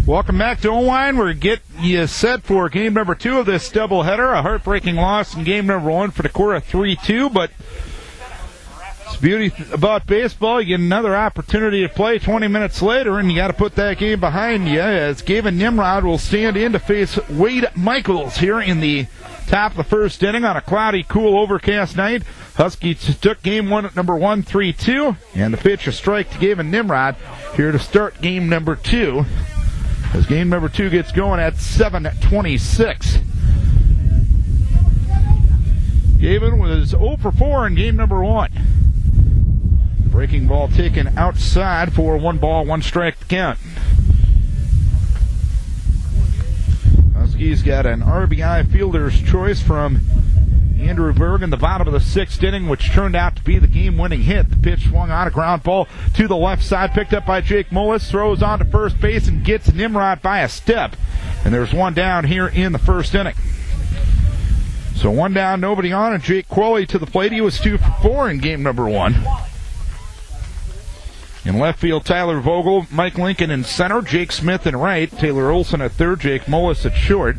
Welcome back to Oelwein. We're getting you set for game number 2 of this doubleheader. A heartbreaking loss in game number 1 for Decorah 3-2, but it's the beauty about baseball. You get another opportunity to play 20 minutes later, and you got to put that game behind you, as Gavin Nimrod will stand in to face Wade Michaels here in the top of the first inning on a cloudy, cool, overcast night. Huskies took game 1 at number 1, 3-2, and the pitch a strike to Gavin Nimrod here to start game number 2. As game number 2 gets going at 7:26. Gavin was 0 for 4 in game number 1. Breaking ball taken outside for 1 ball, 1 strike to count. Huskies got an RBI fielder's choice from Andrew Berg in the bottom of the 6th inning, which turned out to be the game-winning hit. The pitch swung on, a ground ball to the left side, picked up by Jake Mullis, throws on to first base and gets Nimrod by a step. And there's 1 down here in the 1st inning. So 1 down, nobody on, and Jake Qualley to the plate. He was 2 for 4 in game number 1. In left field, Tyler Vogel, Mike Lincoln in center, Jake Smith in right, Taylor Olson at third, Jake Mullis at short.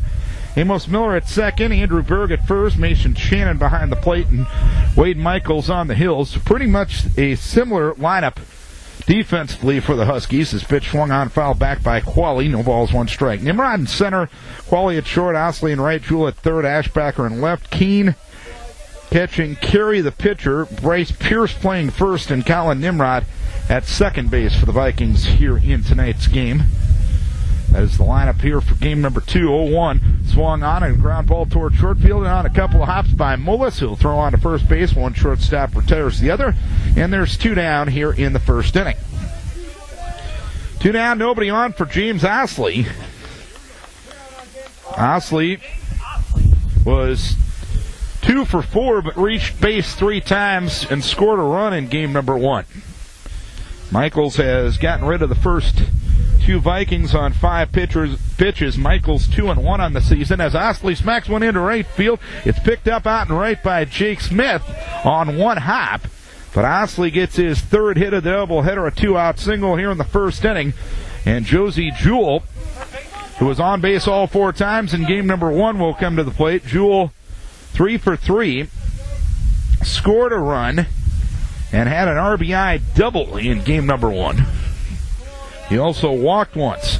Amos Miller at second, Andrew Berg at first, Mason Shannon behind the plate, and Wade Michaels on the hills. So pretty much a similar lineup defensively for the Huskies. His pitch swung on, fouled back by Qualley. No balls, 1 strike. Nimrod in center, Qualley at short, Osley in right, Jewell at third, Ashbacker in left. Keene catching Carey the pitcher, Bryce Pierce playing first, and Colin Nimrod at second base for the Vikings here in tonight's game. That is the lineup here for game number 2. 0-1. Swung on and ground ball toward short field, and on a couple of hops by Mullis. He'll throw on to first base. 1 shortstop retires the other. And there's 2 down here in the 1st inning. 2 down, nobody on for James Osley. Osley was 2 for 4, but reached base 3 times and scored a run in game number 1. Michaels has gotten rid of the first 2 Vikings on 5 pitches. Michaels 2-1 on the season as Osley smacks one into right field. It's picked up out and right by Jake Smith on 1 hop. But Osley gets his 3rd hit of the doubleheader, a 2-out single here in the 1st inning. And Josie Jewell, who was on base all 4 times in game number 1, will come to the plate. Jewell 3 for 3, scored a run, and had an RBI double in game number 1. He also walked once.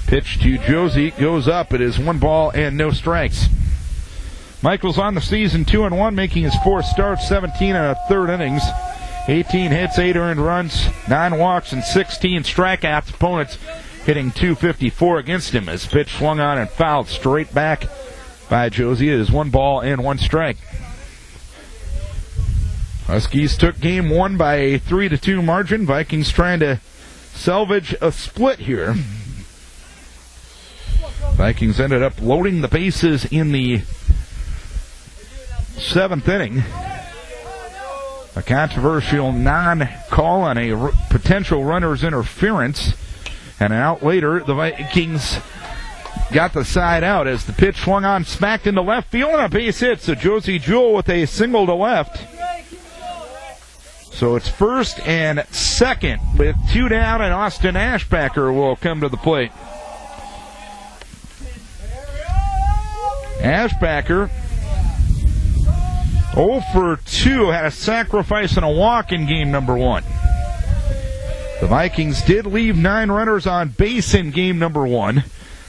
Pitch to Josie goes up. It is 1 ball and no strikes. Michaels on the season 2-1, making his 4th start, 17 and a third innings. 18 hits, 8 earned runs, 9 walks, and 16 strikeouts. Opponents hitting .254 against him as pitch swung on and fouled straight back by Josie. It is 1 ball and 1 strike. Huskies took game 1 by a 3-2 margin. Vikings trying to salvage a split here. Vikings ended up loading the bases in the 7th inning. A controversial non-call on a potential runner's interference. And an out later, the Vikings got the side out as the pitch swung on, smacked into left field, and a base hit. So Josie Jewell with a single to left. So it's 1st and 2nd with 2 down, and Austin Ashbacker will come to the plate. Ashbacker 0 for 2, had a sacrifice and a walk in game number 1. The Vikings did leave 9 runners on base in game number 1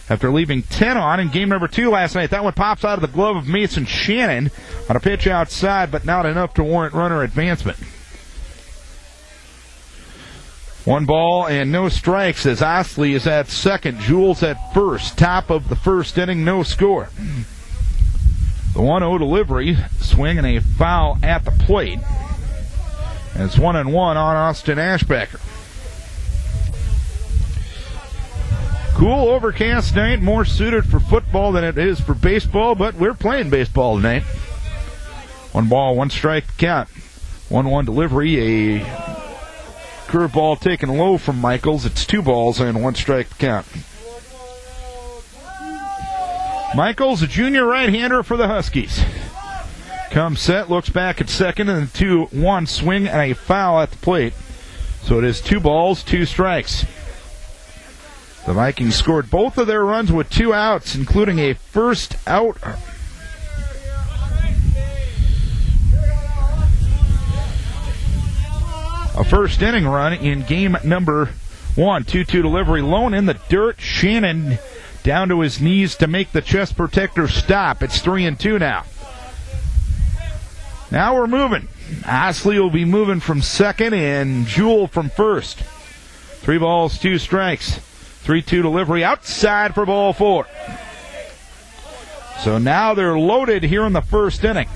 after leaving 10 on in game number 2 last night. That one pops out of the glove of Mason Shannon on a pitch outside, but not enough to warrant runner advancement. 1 ball and no strikes as Osley is at second. Jewell's at first. Top of the 1st inning, no score. The 1-0 delivery, swing and a foul at the plate. And it's 1-1 on Austin Ashbacker. Cool, overcast night, more suited for football than it is for baseball, but we're playing baseball tonight. 1 ball, 1 strike count. 1-1 delivery, a curveball taken low from Michaels. It's 2 balls and 1 strike count. Michaels, a junior right-hander for the Huskies. Comes set, looks back at second, and the 2-1 swing and a foul at the plate. So it is 2 balls, 2 strikes. The Vikings scored both of their runs with 2 outs, including a first out. A first inning run in game number 1. 2-2 delivery, lone in the dirt. Shannon down to his knees to make the chest protector stop. It's 3-2 now. Now we're moving. Osley will be moving from second and Jewell from first. 3 balls, 2 strikes. 3-2 delivery outside for ball 4. So now they're loaded here in the first inning.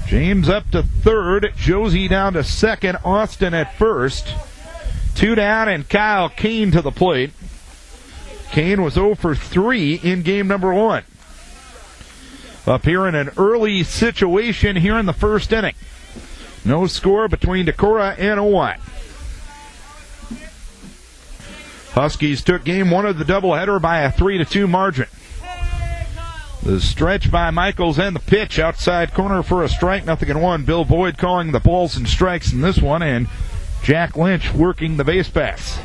James up to third. Josie down to second. Austin at first. 2 down and Kyle Kane to the plate. Kane was 0 for 3 in game number 1. Up here in an early situation here in the first inning. No score between Decorah and Oelwein. Huskies took game 1 of the doubleheader by a 3-2 margin. The stretch by Michaels and the pitch outside corner for a strike, 0-1. Bill Boyd calling the balls and strikes in this one, and Jack Lynch working the base paths.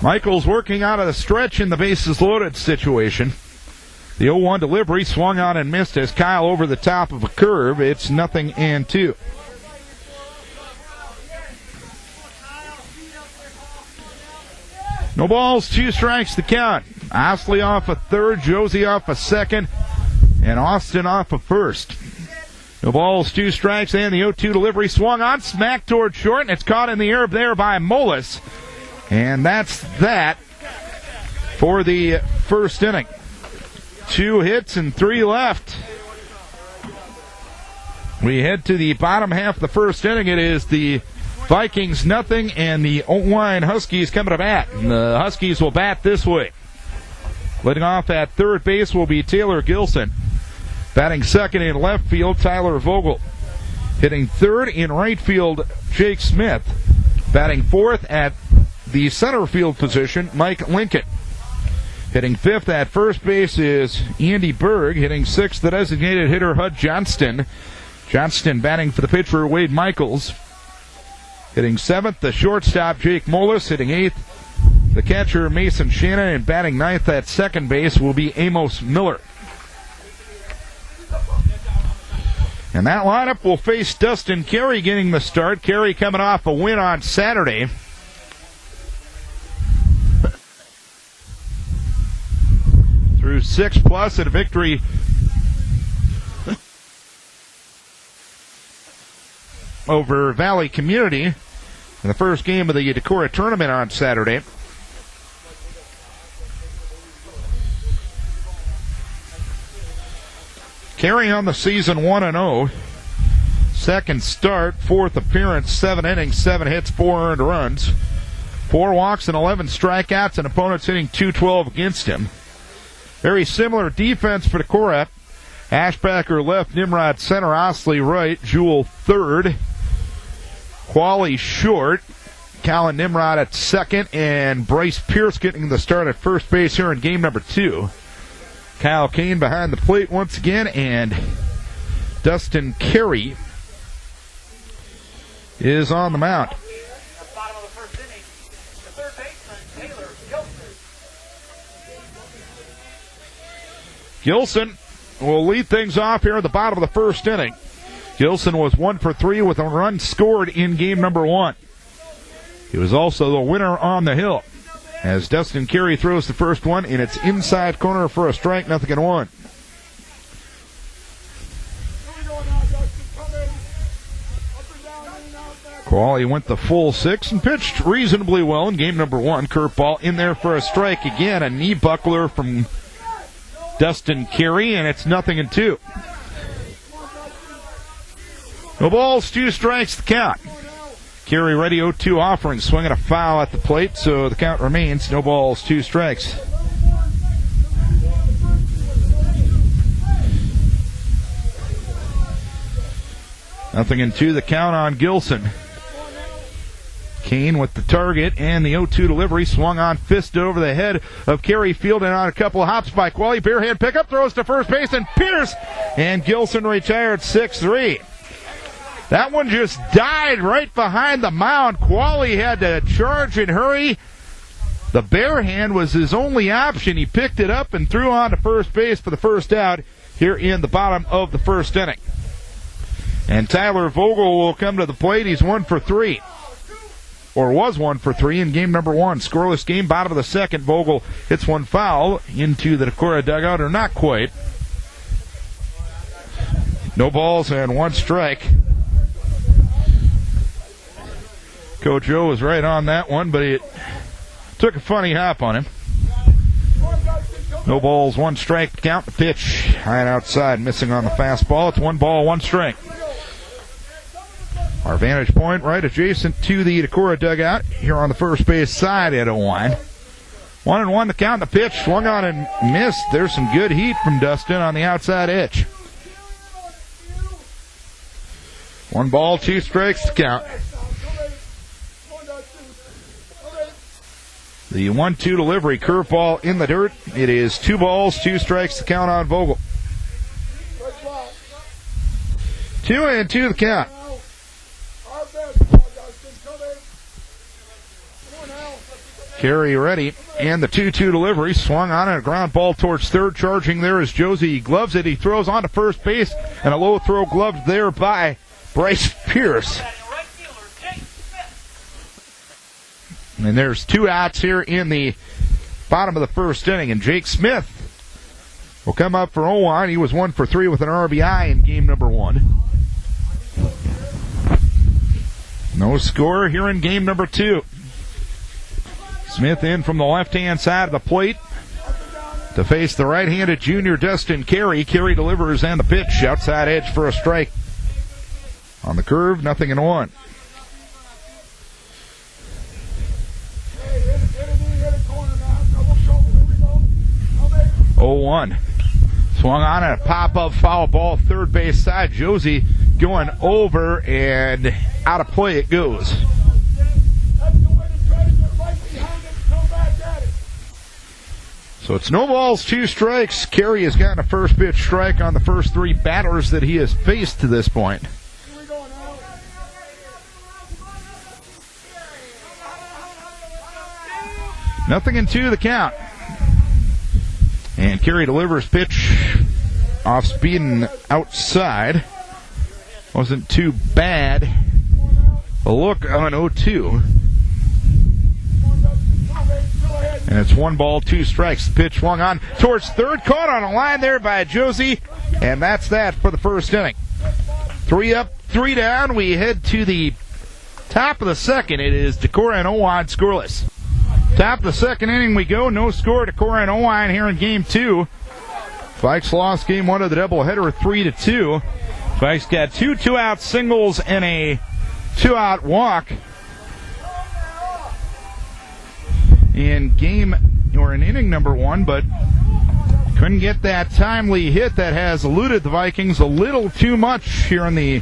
Michaels working out of the stretch in the bases loaded situation. The 0-1 delivery swung on and missed as Kyle over the top of a curve. It's 0-2. No balls, 2 strikes to count. Osley off a third, Josie off a second, and Austin off a first. No balls, 2 strikes, and the 0-2 delivery swung on, smacked toward short, and it's caught in the air there by Mullis. And that's that for the first inning. 2 hits and 3 left. We head to the bottom half of the first inning. It is the Vikings 0 and the Oelwein Huskies coming to bat. And the Huskies will bat this way. Leading off at third base will be Taylor Gilson. Batting second in left field, Tyler Vogel. Hitting third in right field, Jake Smith. Batting fourth at the center field position, Mike Lincoln. Hitting fifth at first base is Andy Berg. Hitting sixth, the designated hitter, Hud Johnston. Johnston batting for the pitcher, Wade Michaels. Hitting seventh, the shortstop, Jake Mullis. Hitting eighth, the catcher, Mason Shannon. And batting ninth at second base will be Amos Miller. And that lineup will face Dustin Carey getting the start. Carey coming off a win on Saturday. Through 6+ and a victory over Valley Community in the first game of the Decorah tournament on Saturday. Carey on the season 1-0. Second start, fourth appearance, 7 innings, 7 hits, 4 earned runs. 4 walks and 11 strikeouts, and opponents hitting .212 against him. Very similar defense for Decorah. Ashbacker left, Nimrod center, Osley right, Jewell third, Qualley short, Colin Nimrod at second, and Bryce Pierce getting the start at first base here in game number 2. Kyle Kane behind the plate once again, and Dustin Carey is on the mound. Gilson will lead things off here at the bottom of the first inning. Gilson was 1 for 3 with a run scored in game number 1. He was also the winner on the hill as Dustin Carey throws the first one in its inside corner for a strike, 0-1. Qualley went the full 6 and pitched reasonably well in game number 1. Curveball in there for a strike again, a knee buckler from Dustin Carey, and it's 0-2. No balls, 2 strikes to count. Carey ready, 0-2 offering, swinging a foul at the plate, so the count remains no balls, 2 strikes. Nothing in 2, the count on Gilson. Kane with the target, and the 0-2 delivery swung on, fist over the head of Carey, fielded on a couple of hops by Qualley. Barehand pickup, throws to first base, and Pierce, and Gilson retired 6-3. That one just died right behind the mound. Qualley had to charge and hurry. The bare hand was his only option. He picked it up and threw on to first base for the first out here in the bottom of the first inning. And Tyler Vogel will come to the plate. He's 1 for 3. Or was 1 for 3 in game number 1. Scoreless game, bottom of the second. Vogel hits one foul into the Decorah dugout, or not quite. No balls and 1 strike. Coach O was right on that one, but it took a funny hop on him. No balls, 1 strike to count. The pitch high and outside, missing on the fastball. It's 1 ball, 1 strike. Our vantage point right adjacent to the Decorah dugout here on the first base side at Oelwein. 1-1 to count. The pitch swung on and missed. There's some good heat from Dustin on the outside edge. 1 ball, 2 strikes to count. The 1-2 delivery, curveball in the dirt. It is 2 balls, 2 strikes to count on Vogel. 2-2 the count. Carey ready, and the 2-2 delivery swung on and a ground ball towards third. Charging there is Josie. He gloves it. He throws on to first base, and a low throw gloved there by Bryce Pierce. And there's 2 outs here in the bottom of the first inning, and Jake Smith will come up for Oelwein. He was 1 for 3 with an RBI in game number 1. No score here in game number 2. Smith in from the left-hand side of the plate to face the right-handed junior Dustin Carey. Carey delivers, and the pitch outside edge for a strike. On the curve, 0-1. Oh-1. Swung on a pop-up foul ball, third base side. Josie going over, and out of play it goes. So it's no balls, 2 strikes. Carey has gotten a first pitch strike on the first 3 batters that he has faced to this point. Nothing in 2 the count. And Carey delivers, pitch off speed and outside. Wasn't too bad. A look on 0-2. And it's 1 ball, 2 strikes. The pitch swung on towards third. Caught on a line there by Josie. And that's that for the first inning. 3 up, 3 down. We head to the top of the second. It is Decorah and Oelwein scoreless. Top of the second inning we go. No score. Decorah and Oelwein here in game 2. Vikes lost game 1 of the doubleheader 3-2. Vikes got 2 2-out singles and a 2-out walk in inning number 1, but couldn't get that timely hit that has eluded the Vikings a little too much here in the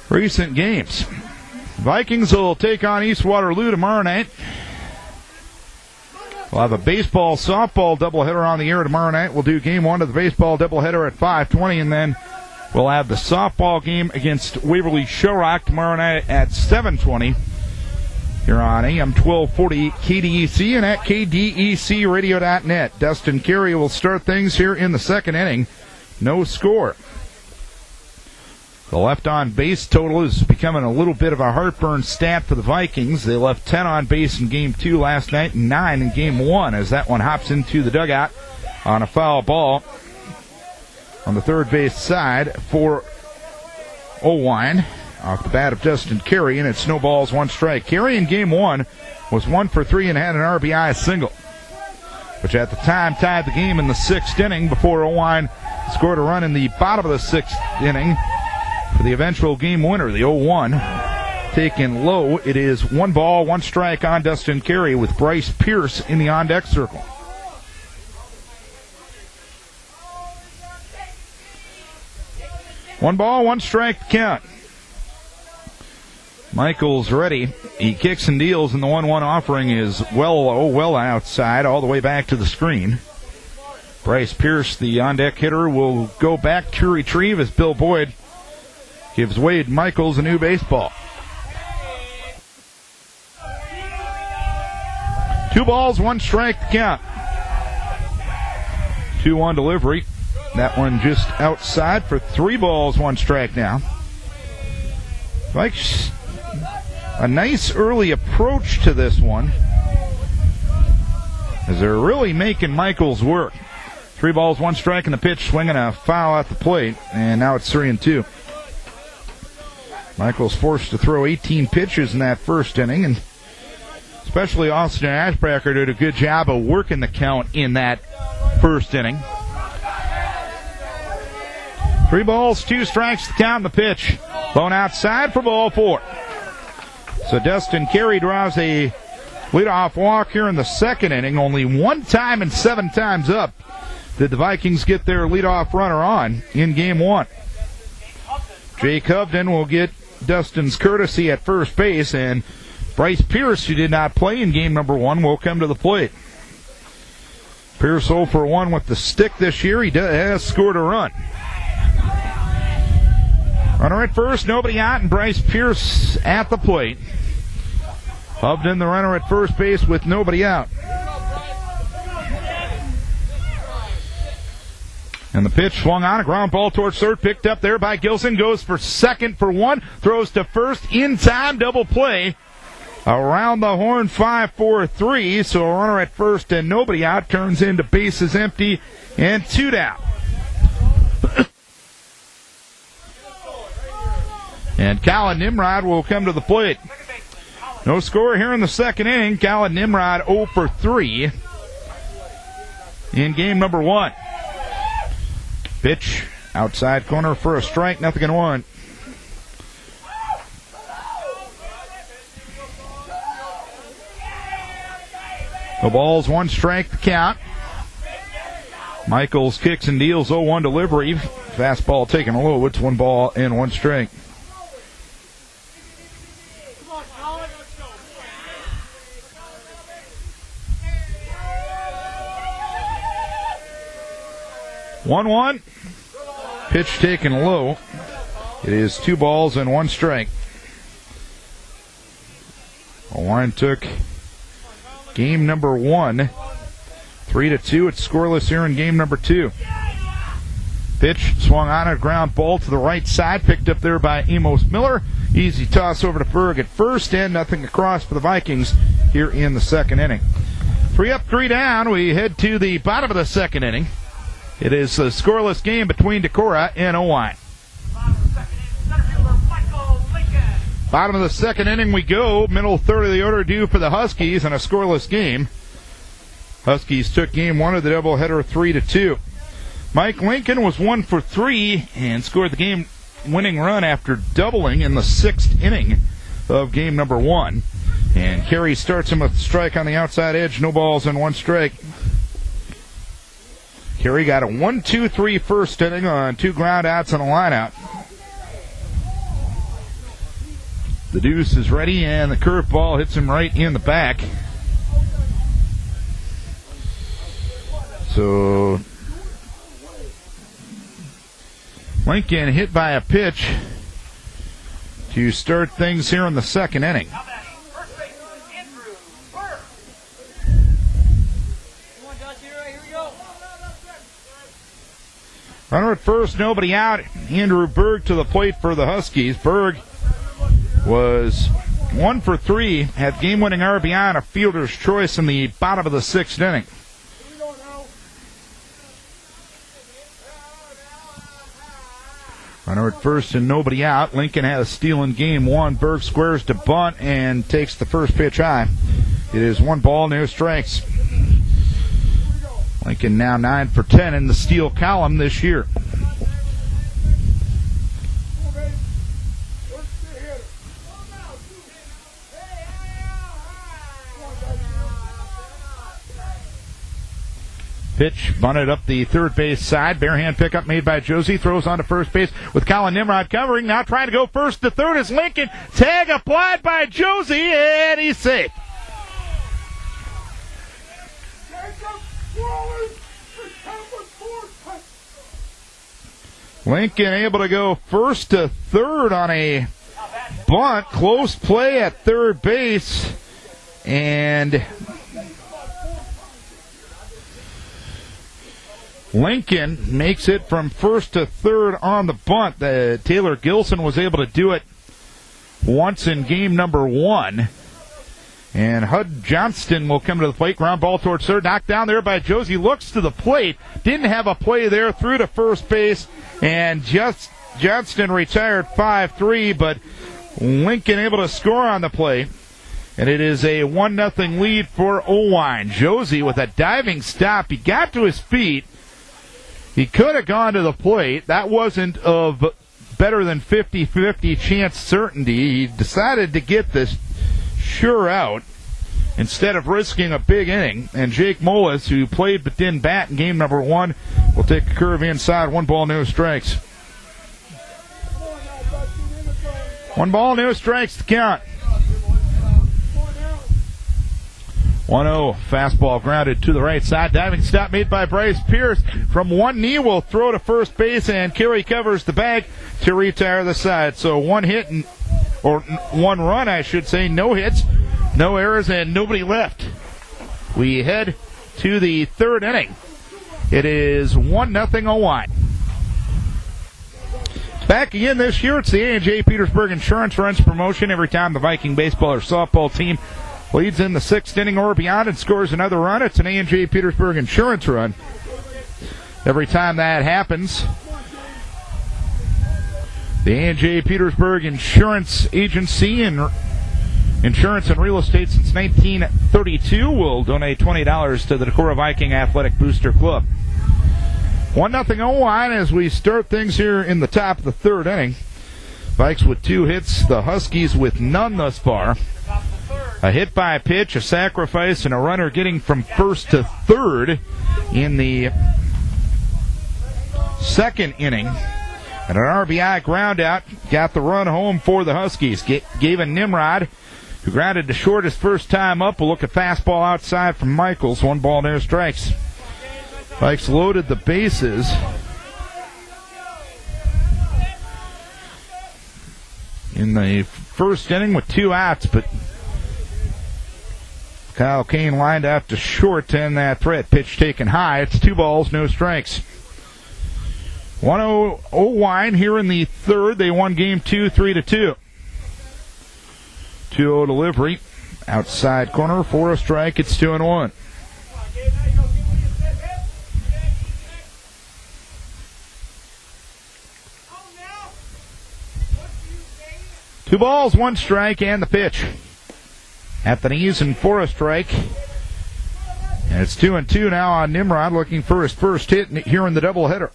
recent games. Vikings will take on East Waterloo tomorrow night. We'll have a baseball, softball doubleheader on the air tomorrow night. We'll do game 1 of the baseball doubleheader at 5:20, and then we'll have the softball game against Waverly Shellrock tomorrow night at 7:20. Here on AM 1240 KDEC and at KDECradio.net. Dustin Carey will start things here in the second inning. No score. The left on base total is becoming a little bit of a heartburn stat for the Vikings. They left 10 on base in game 2 last night and 9 in game 1 as that one hops into the dugout on a foul ball on the third base side for Oelwein. Off the bat of Dustin Carey, and it snowballs 1 strike. Carey in game 1 was 1 for 3 and had an RBI single, which at the time tied the game in the 6th inning before Oelwein scored a run in the bottom of the 6th inning for the eventual game winner, the 0-1. Taken low, it is 1 ball, 1 strike on Dustin Carey with Bryce Pierce in the on-deck circle. One ball, 1 strike count. Michael's ready. He kicks and deals, and the 1-1 offering is well outside, all the way back to the screen. Bryce Pierce, the on-deck hitter, will go back to retrieve as Bill Boyd gives Wade Michaels a new baseball. 2 balls, 1 strike to count. 2-1 delivery. That one just outside for 3 balls, 1 strike now. Like a nice early approach to this one, as they're really making Michaels work. 3 balls, 1 strike, and the pitch swinging a foul at the plate, and now it's 3-2. Michaels forced to throw 18 pitches in that first inning, and especially Austin Ashbacker did a good job of working the count in that first inning. 3 balls, 2 strikes to count the pitch. Blown outside for ball 4. So Dustin Carey draws a leadoff walk here in the second inning. Only 1 time and 7 times up did the Vikings get their leadoff runner on in game 1. Jake Hovden will get Dustin's courtesy at first base, and Bryce Pierce, who did not play in game number 1, will come to the plate. Pierce 0 for 1 with the stick this year. He has scored a run. Runner at first, nobody out, and Bryce Pierce at the plate. Hovden, the runner at first base with nobody out. And the pitch swung on, a ground ball towards third, picked up there by Gilson, goes for second for 1, throws to first, in time, double play. Around the horn, 5-4-3, so a runner at first and nobody out, turns into bases empty and 2 down. And Colin Nimrod will come to the plate. No score here in the second inning. Colin Nimrod 0 for 3 in game number 1. Pitch outside corner for a strike, 0-1. The ball's 1 strike to count. Michaels kicks and deals 0-1 delivery. Fastball taken low. It's 1 ball and 1 strike. One. Pitch taken low. It is 2 balls and 1 strike. Oelwein took game number 1, 3-2. It's scoreless here in game number 2. Pitch swung on a ground ball to the right side, picked up there by Amos Miller. Easy toss over to Berg at first, and nothing across for the Vikings here in the second inning. 3 up, 3 down. We head to the bottom of the second inning. It is a scoreless game between Decorah and Oelwein. Bottom of the second inning we go. Middle third of the order due for the Huskies in a scoreless game. Huskies took game 1 of the doubleheader 3-2. Mike Lincoln was 1 for 3 and scored the game-winning run after doubling in the 6th inning of game number 1. And Carey starts him with a strike on the outside edge. No balls and 1 strike. Carey got a 1-2-3 first inning on 2 ground outs and a line out. The deuce is ready, and the curveball hits him right in the back. So Lincoln hit by a pitch to start things here in the second inning. Runner at first, nobody out. Andrew Berg to the plate for the Huskies. Berg was 1 for 3, had game-winning RBI on a fielder's choice in the bottom of the 6th inning. Runner at first and nobody out. Lincoln had a steal in game 1. Berg squares to bunt and takes the first pitch high. It is 1 ball, no strikes. Lincoln now 9 for 10 in the steal column this year. Pitch bunted up the third base side. Barehand pickup made by Josie. Throws on to first base with Colin Nimrod covering. Now trying to go first to third is Lincoln. Tag applied by Josie, and he's safe. Lincoln able to go first to third on a bunt. Close play at third base. And Lincoln makes it from first to third on the bunt. Taylor Gilson was able to do it once in game number 1. And Hud Johnston will come to the plate. Ground ball towards third. Knocked down there by Josie. Looks to the plate. Didn't have a play there. Threw to first base. And Johnston retired 5-3. But Lincoln able to score on the play. And it is a 1-0 lead for Oelwein. Josie with a diving stop. He got to his feet. He could have gone to the plate. That wasn't of better than 50-50 chance certainty. He decided to get this sure out instead of risking a big inning. And Jake Mullis, who played but didn't bat in game number 1, will take a curve inside. 1 ball, no strikes. 1 ball, no strikes to count. 1-0, fastball grounded to the right side. Diving stop made by Bryce Pierce. From one knee will throw to first base, and Carey covers the bag to retire the side. So 1 hit, or 1 run, I should say. No hits, no errors, and nobody left. We head to the 3rd inning. It is 1-0 Oelwein. Back again this year, it's the A&J Petersburg Insurance Runs promotion. Every time the Viking baseball or softball team leads in the 6th inning or beyond and scores another run, it's an A&J Petersburg Insurance Run. Every time that happens, the A&J Petersburg Insurance Agency and Insurance and Real Estate since 1932 will donate $20 to the Decorah Viking Athletic Booster Club. 1-0 Oelwein as we start things here in the top of the 3rd inning. Vikes with 2 hits, the Huskies with none thus far. A hit by a pitch, a sacrifice, and a runner getting from first to third in the 2nd inning. And an RBI ground out got the run home for the Huskies. Gavin Nimrod, who grounded to short his first time up, will look at fastball outside from Michaels. 1 ball, no strikes. Vikes loaded the bases. In the 1st inning with 2 outs, but Kyle Kane lined out to short, and that threat pitch taken high. It's 2 balls, no strikes. 1-0 Oelwein here in the 3rd. They won game 2, 3-2. 2-0 delivery. Outside corner for a strike. It's 2-1. Two balls, 1 strike, and the pitch. At the knees and for a strike. And it's 2-2 now on Nimrod, looking for his first hit here in the doubleheader.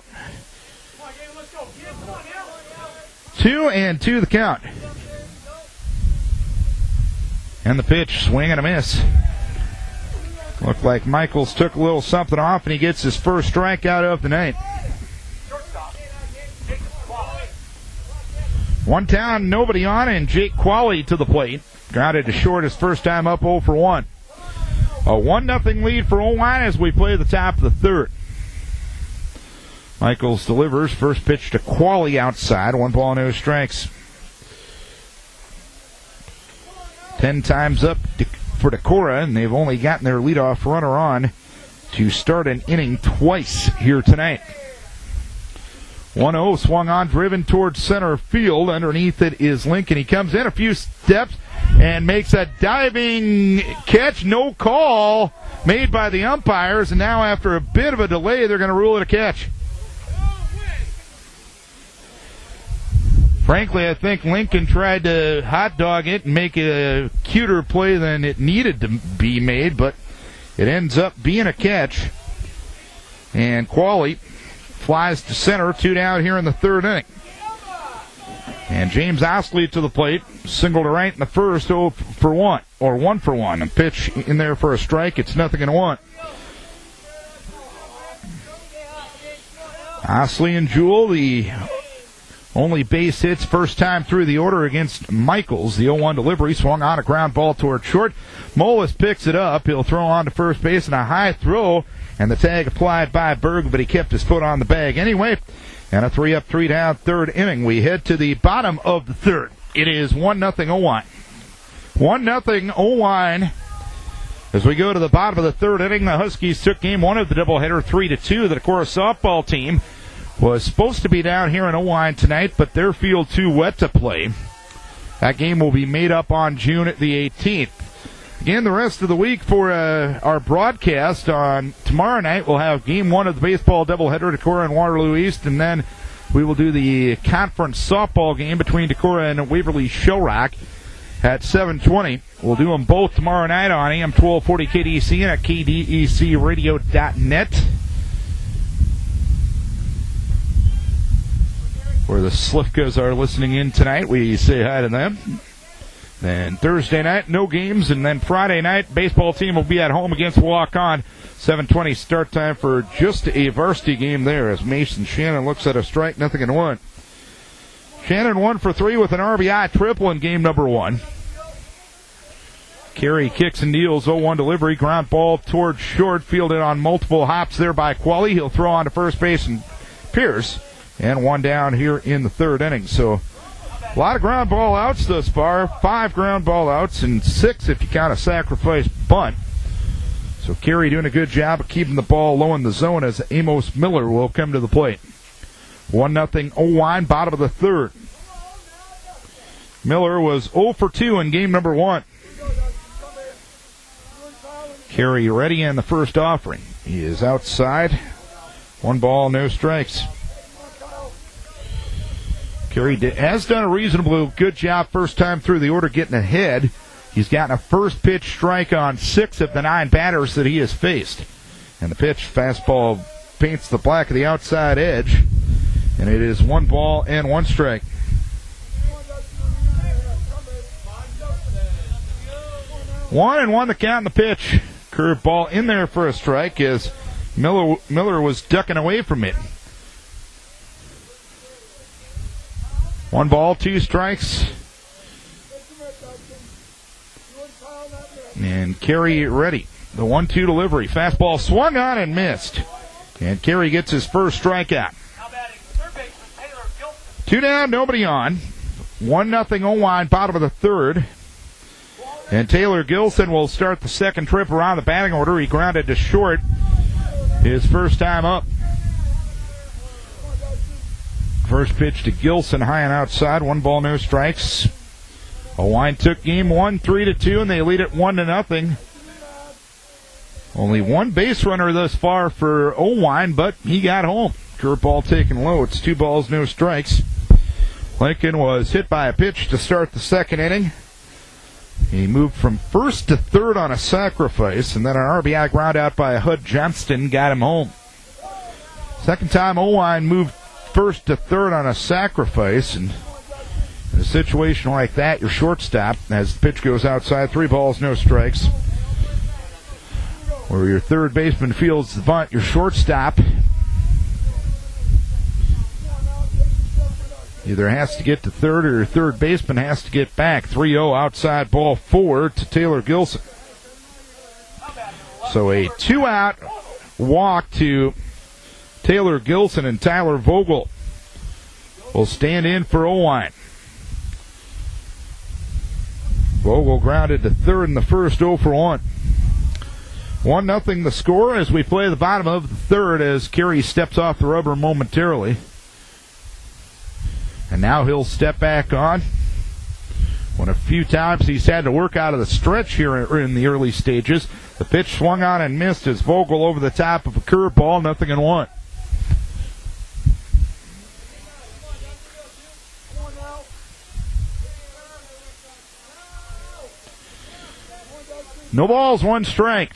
2-2 the count. And the pitch, swing and a miss. Looked like Michaels took a little something off, and he gets his first strikeout of the night. 1 down, nobody on, and Jake Qualley to the plate. Grounded to short his first time up, 0 for 1. A 1-0 lead for Oelwein as we play the top of the 3rd. Michaels delivers. First pitch to Qualley outside. 1 ball, no strikes. 10 times up for Decorah, and they've only gotten their leadoff runner on to start an inning twice here tonight. 1-0 swung on, driven towards center field. Underneath it is Lincoln. He comes in a few steps and makes a diving catch. No call made by the umpires, and now after a bit of a delay, they're going to rule it a catch. Frankly, I think Lincoln tried to hot dog it and make a cuter play than it needed to be made, but it ends up being a catch. And Qualley flies to center, 2 down here in the 3rd inning. And James Osley to the plate, single to right in the first, 0 for 1, or 1 for 1. A pitch in there for a strike. It's 0-1. Osley and Jewell, the only base hits first time through the order against Michaels. The 0-1 delivery swung on a ground ball toward short. Mullis picks it up. He'll throw on to first base and a high throw, and the tag applied by Berg, but he kept his foot on the bag. Anyway, And a 3-up, 3-down third inning. We head to the bottom of the third. It is 1-0 Oelwein. 1-0 Oelwein. As we go to the bottom of the third inning, the Huskies took game one of the doubleheader 3-2. The Decorah softball team was supposed to be down here in Oelwein tonight, but their field too wet to play. That game will be made up on June the 18th. Again, the rest of the week for our broadcast on tomorrow night, we'll have game one of the baseball doubleheader, Decorah and Waterloo East, and then we will do the conference softball game between Decorah and Waverly Shellrock at 7:20. We'll do them both tomorrow night on AM 1240 KDEC and at KDECradio.net. Where the Slifkas are listening in tonight, we say hi to them. Then Thursday night, no games, and then Friday night, baseball team will be at home against Walk-On. 7:20 start time for just a varsity game there as Mason Shannon looks at a strike, 0-1. Shannon 1 for 3 with an RBI triple in game number 1. Carey kicks and deals, 0-1 delivery, ground ball towards short, fielded on multiple hops there by Qualley. He'll throw on to first base and Pierce, and one down here in the third inning. So a lot of ground ball outs thus far. 5 ground ball outs and 6 if you count a sacrifice bunt. So Carey doing a good job of keeping the ball low in the zone as Amos Miller will come to the plate. 1-0 Oelwein, bottom of the third. Miller was 0 for 2 in game number 1. Carey ready in the first offering. He is outside. 1 ball, no strikes. Carey has done a reasonably good job first time through the order getting ahead. He's gotten a first pitch strike on 6 of the 9 batters that he has faced. And the pitch, fastball, paints the black of the outside edge. And it is 1 ball and 1 strike. 1-1 the count in the pitch. Curve ball in there for a strike as Miller was ducking away from it. 1 ball, 2 strikes. And Carey ready. The 1-2 delivery. Fastball swung on and missed. And Carey gets his first strikeout. 2 down, nobody on. 1-0 Oelwein, bottom of the third. And Taylor Gilson will start the second trip around the batting order. He grounded to short his first time up. First pitch to Gilson, high and outside. 1 ball, no strikes. Oelwein took game 1, 3-2, and they lead it 1-0. Only 1 base runner thus far for Oelwein, but he got home. Curveball taken low. It's 2 balls, no strikes. Lincoln was hit by a pitch to start the second inning. He moved from first to third on a sacrifice, and then an RBI ground out by Hud Johnston got him home. Second time Oelwein moved first to third on a sacrifice, and in a situation like that, your shortstop, as the pitch goes outside, 3 balls, no strikes. Where your third baseman fields the bunt, your shortstop either has to get to third or your third baseman has to get back. 3-0 outside ball 4 to Taylor Gilson. So a 2-out walk to Taylor Gilson, and Tyler Vogel will stand in for Oelwein. Vogel grounded to third in the first, 0 for 1. 1-0 the score as we play the bottom of the third as Carey steps off the rubber momentarily. And now he'll step back on. One of a few times he's had to work out of the stretch here in the early stages. The pitch swung on and missed as Vogel over the top of a curveball, 0-1. No balls, 1 strike.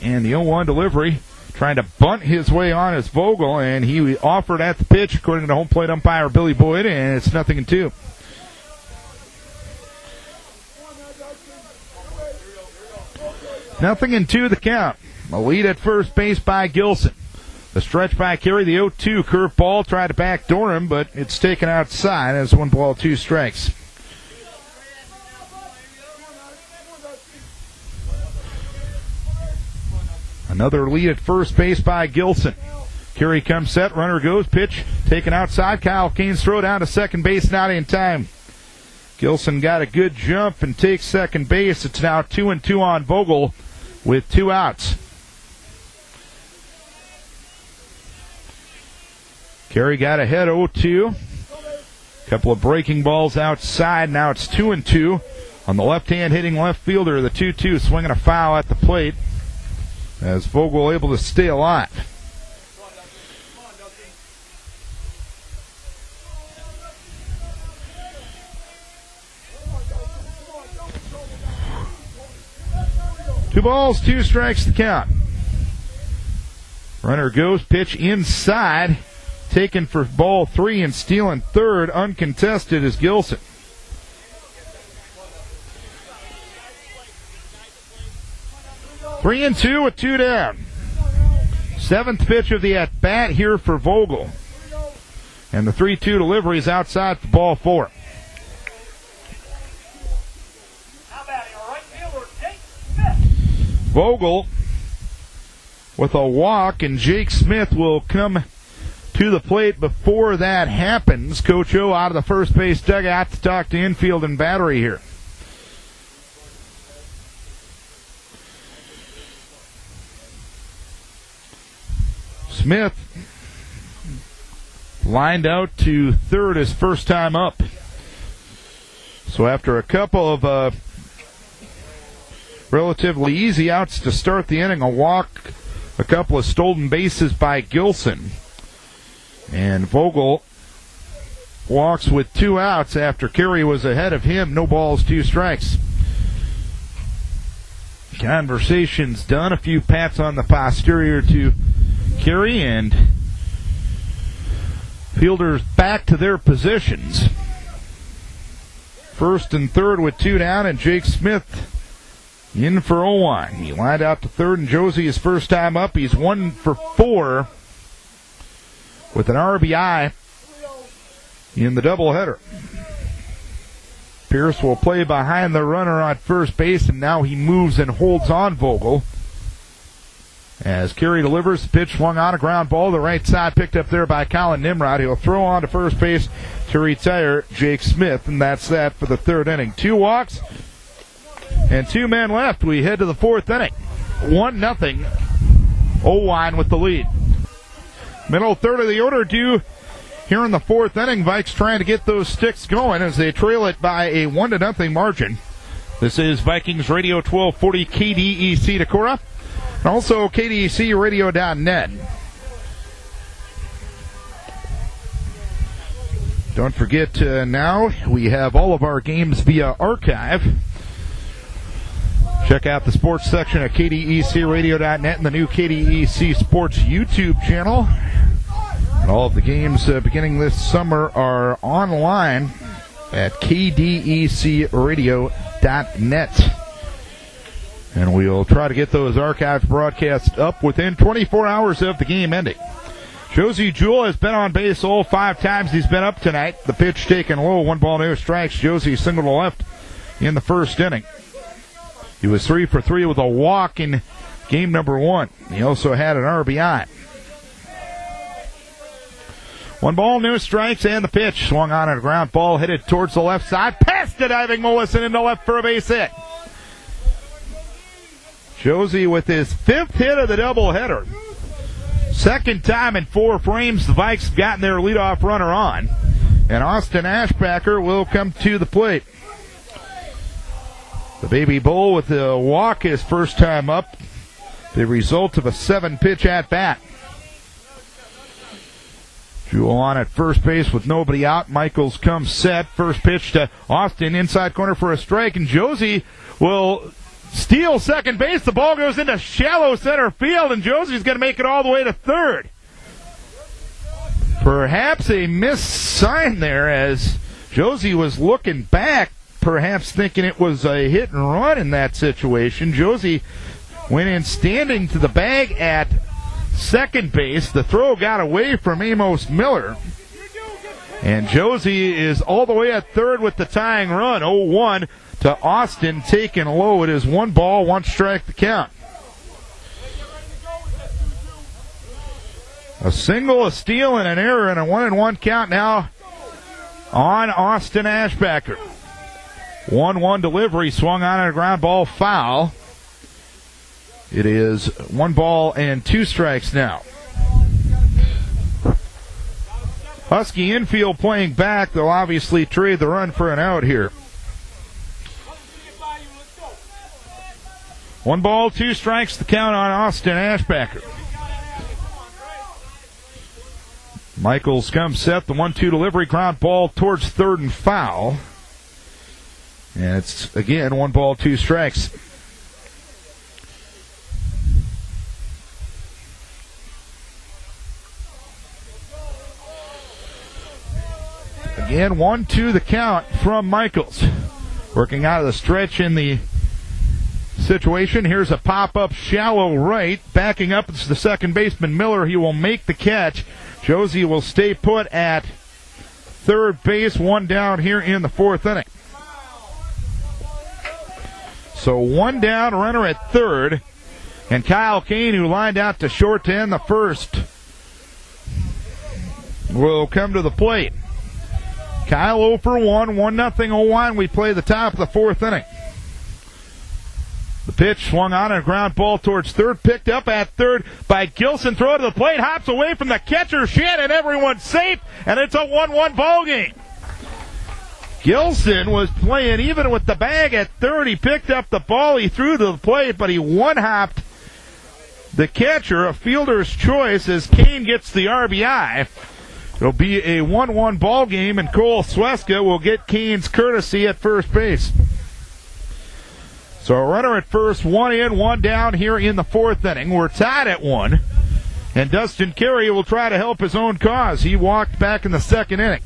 And the 0-1 delivery, trying to bunt his way on as Vogel, and he offered at the pitch, according to home plate umpire Billy Boyd, and it's 0-2. Nothing in 2 the count. A lead at first base by Gilson. The stretch by Carey, the 0-2 curveball, tried to backdoor him, but it's taken outside as 1 ball, 2 strikes. Another lead at first base by Gilson. Carey comes set, runner goes, pitch taken outside. Kyle Kane's throw down to second base, not in time. Gilson got a good jump and takes second base. It's now 2-2 on Vogel with 2 outs. Carey got ahead 0-2. Couple of breaking balls outside. Now it's 2-2 on the left-hand hitting left fielder. The 2-2 swinging a foul at the plate as Vogel able to stay alive. Two balls, 2 strikes to count. Runner goes, pitch inside. Taken for ball 3 and stealing third, uncontested, is Gilson. Three and 2 with 2 down. 7th pitch of the at-bat here for Vogel. And the 3-2 delivery is outside for ball 4. Vogel with a walk, and Jake Smith will come to the plate. Before that happens, Coach O out of the first base dugout to talk to infield and battery here. Smith lined out to third his first time up. So after a couple of relatively easy outs to start the inning, a walk, a couple of stolen bases by Gilson, and Vogel walks with 2 outs after Carey was ahead of him. No balls, 2 strikes. Conversation's done. A few pats on the posterior to Carey, and fielders back to their positions. First and third with 2 down, and Jake Smith in for Oelwein. He lined out to third, and Josie his first time up. He's 1 for 4 with an RBI in the doubleheader. Pierce will play behind the runner on first base, and now he moves and holds on Vogel. As Carey delivers, the pitch swung on, a ground ball to the right side, picked up there by Colin Nimrod. He'll throw on to first base to retire Jake Smith, and that's that for the 3rd inning. 2 walks and 2 men left. We head to the 4th inning. 1-0. Oelwein with the lead. Middle third of the order due here in the 4th inning. Vikes trying to get those sticks going as they trail it by a 1-0 margin. This is Vikings Radio 1240 KDEC Decorah, and also KDECradio.net. Don't forget, now we have all of our games via archive. Check out the sports section at KDECradio.net and the new KDEC Sports YouTube channel. And all of the games beginning this summer are online at KDECradio.net. And we'll try to get those archived broadcasts up within 24 hours of the game ending. Josie Jewell has been on base all 5 times he's been up tonight. The pitch taken low, 1 ball, no strikes. Josie single to left in the 1st inning. He was 3 for 3 with a walk in game number 1. He also had an RBI. 1 ball, no strikes, and the pitch swung on, a ground ball headed towards the left side. Past the diving Mollison into left for a base hit. Josie with his 5th hit of the doubleheader. 2nd time in 4 frames the Vikes have gotten their leadoff runner on. And Austin Ashbacker will come to the plate. The Baby Bull with the walk his first time up, the result of a 7-pitch at-bat. Jewell on at first base with nobody out. Michaels comes set. First pitch to Austin, inside corner for a strike, and Josie will steal second base. The ball goes into shallow center field, and Josie's going to make it all the way to third. Perhaps a missed sign there as Josie was looking back, perhaps thinking it was a hit and run in that situation. Josie went in standing to the bag at second base. The throw got away from Amos Miller. And Josie is all the way at third with the tying run. 0-1 to Austin, taken low. It is 1 ball, 1 strike to count. A single, a steal, and an error, and a 1-1 count now on Austin Ashbacker. 1-1 delivery, swung on a ground ball foul. It is 1 ball and 2 strikes now. Husky infield playing back. They'll obviously trade the run for an out here. 1 ball, 2 strikes, the count on Austin Ashbacker. Michaels comes set, the 1-2 delivery, ground ball towards third and foul. And it's, again, 1 ball, 2 strikes. Again, 1-2 the count from Michaels. Working out of the stretch in the situation. Here's a pop-up shallow right. Backing up, it's the second baseman, Miller. He will make the catch. Josie will stay put at third base. 1 down here in the 4th inning. So 1 down, runner at third. And Kyle Kane, who lined out to short to end the first, will come to the plate. Kyle 0 for 1, 1-0 Oelwein. We play the top of the 4th inning. The pitch swung on a ground ball towards third, picked up at third by Gilson. Throw to the plate, hops away from the catcher, Shannon. Everyone's safe, and it's a 1-1 ball game. Gilson was playing even with the bag at third. He picked up the ball, he threw to the plate, but he one-hopped the catcher, a fielder's choice, as Kane gets the RBI. It'll be a 1-1 ball game, and Cole Sweska will get Kane's courtesy at first base. So a runner at first, 1 in, 1 down here in the 4th inning. We're tied at 1, and Dustin Carey will try to help his own cause. He walked back in the 2nd inning.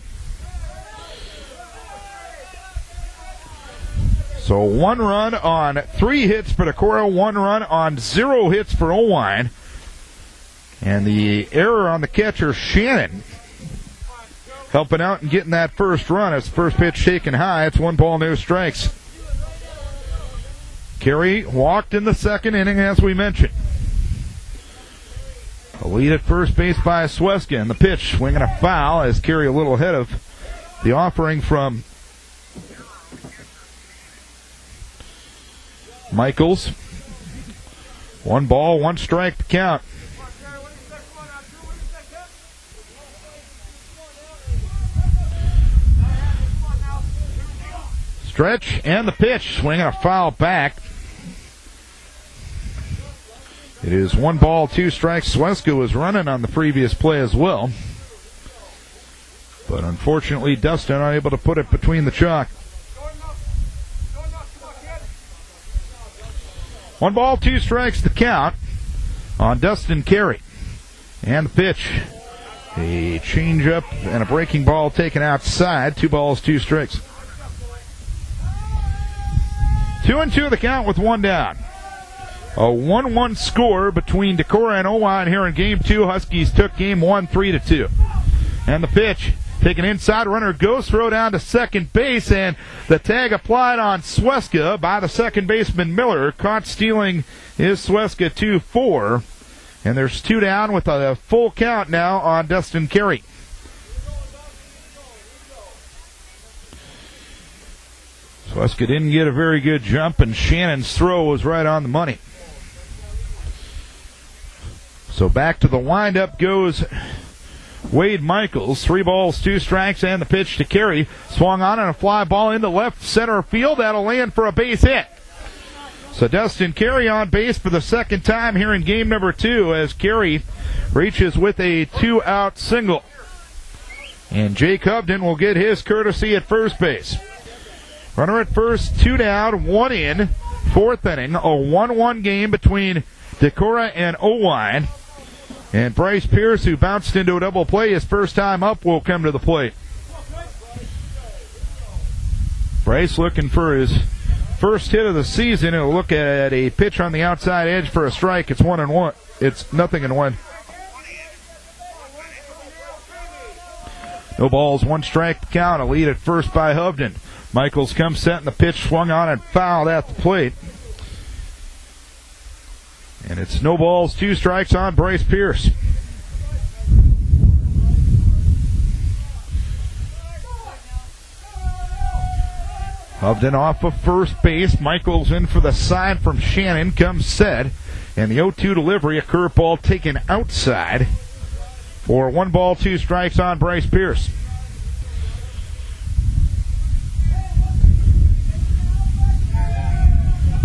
So 1 run on 3 hits for Decorah, 1 run on 0 hits for Oelwein. And the error on the catcher, Shannon, helping out and getting that first run. As the first pitch taken high, it's 1 ball, no strikes. Carey walked in the 2nd inning, as we mentioned. A lead at first base by Sweska, and the pitch swinging a foul as Carey a little ahead of the offering from Michaels. 1 ball, 1 strike to count. Stretch and the pitch, swinging a foul back. It is 1 ball, 2 strikes. Sweska was running on the previous play as well, but unfortunately Dustin unable to put it between the chalk. 1 ball, 2 strikes to count on Dustin Carey. And the pitch, a changeup and a breaking ball taken outside. 2 balls, 2 strikes. 2-2 the count with 1 down. A 1-1 score between Decorah and Oelwein here in Game 2. Huskies took Game 1 3-2. And the pitch, taken inside, runner goes, throw down to second base, and the tag applied on Sweska by the second baseman Miller. Caught stealing is Sweska 2-4. And there's 2 down with a full count now on Dustin Carey. Sweska didn't get a very good jump, and Shannon's throw was right on the money. So back to the windup goes Wade Michaels. 3 balls, 2 strikes, and the pitch to Carey. Swung on and a fly ball into left center field. That'll land for a base hit. So Dustin Carey on base for the 2nd time here in game number 2 as Carey reaches with a 2-out single. And Jake Hovden will get his courtesy at first base. Runner at first, 2 down, 1 in, 4th inning. A 1-1 game between Decorah and Oelwein. And Bryce Pierce, who bounced into a double play his first time up, will come to the plate. Bryce looking for his first hit of the season. He'll look at a pitch on the outside edge for a strike. It's 1-1. It's 0-1. No balls, 1 strike to count. A lead at first by Hovden. Michaels comes set and the pitch swung on and fouled at the plate. And it's no balls, 2 strikes on Bryce Pierce. Hovden off of first base. Michaels in for the sign from Shannon. Comes set. And the 0-2 delivery, a curveball taken outside for 1 ball, 2 strikes on Bryce Pierce.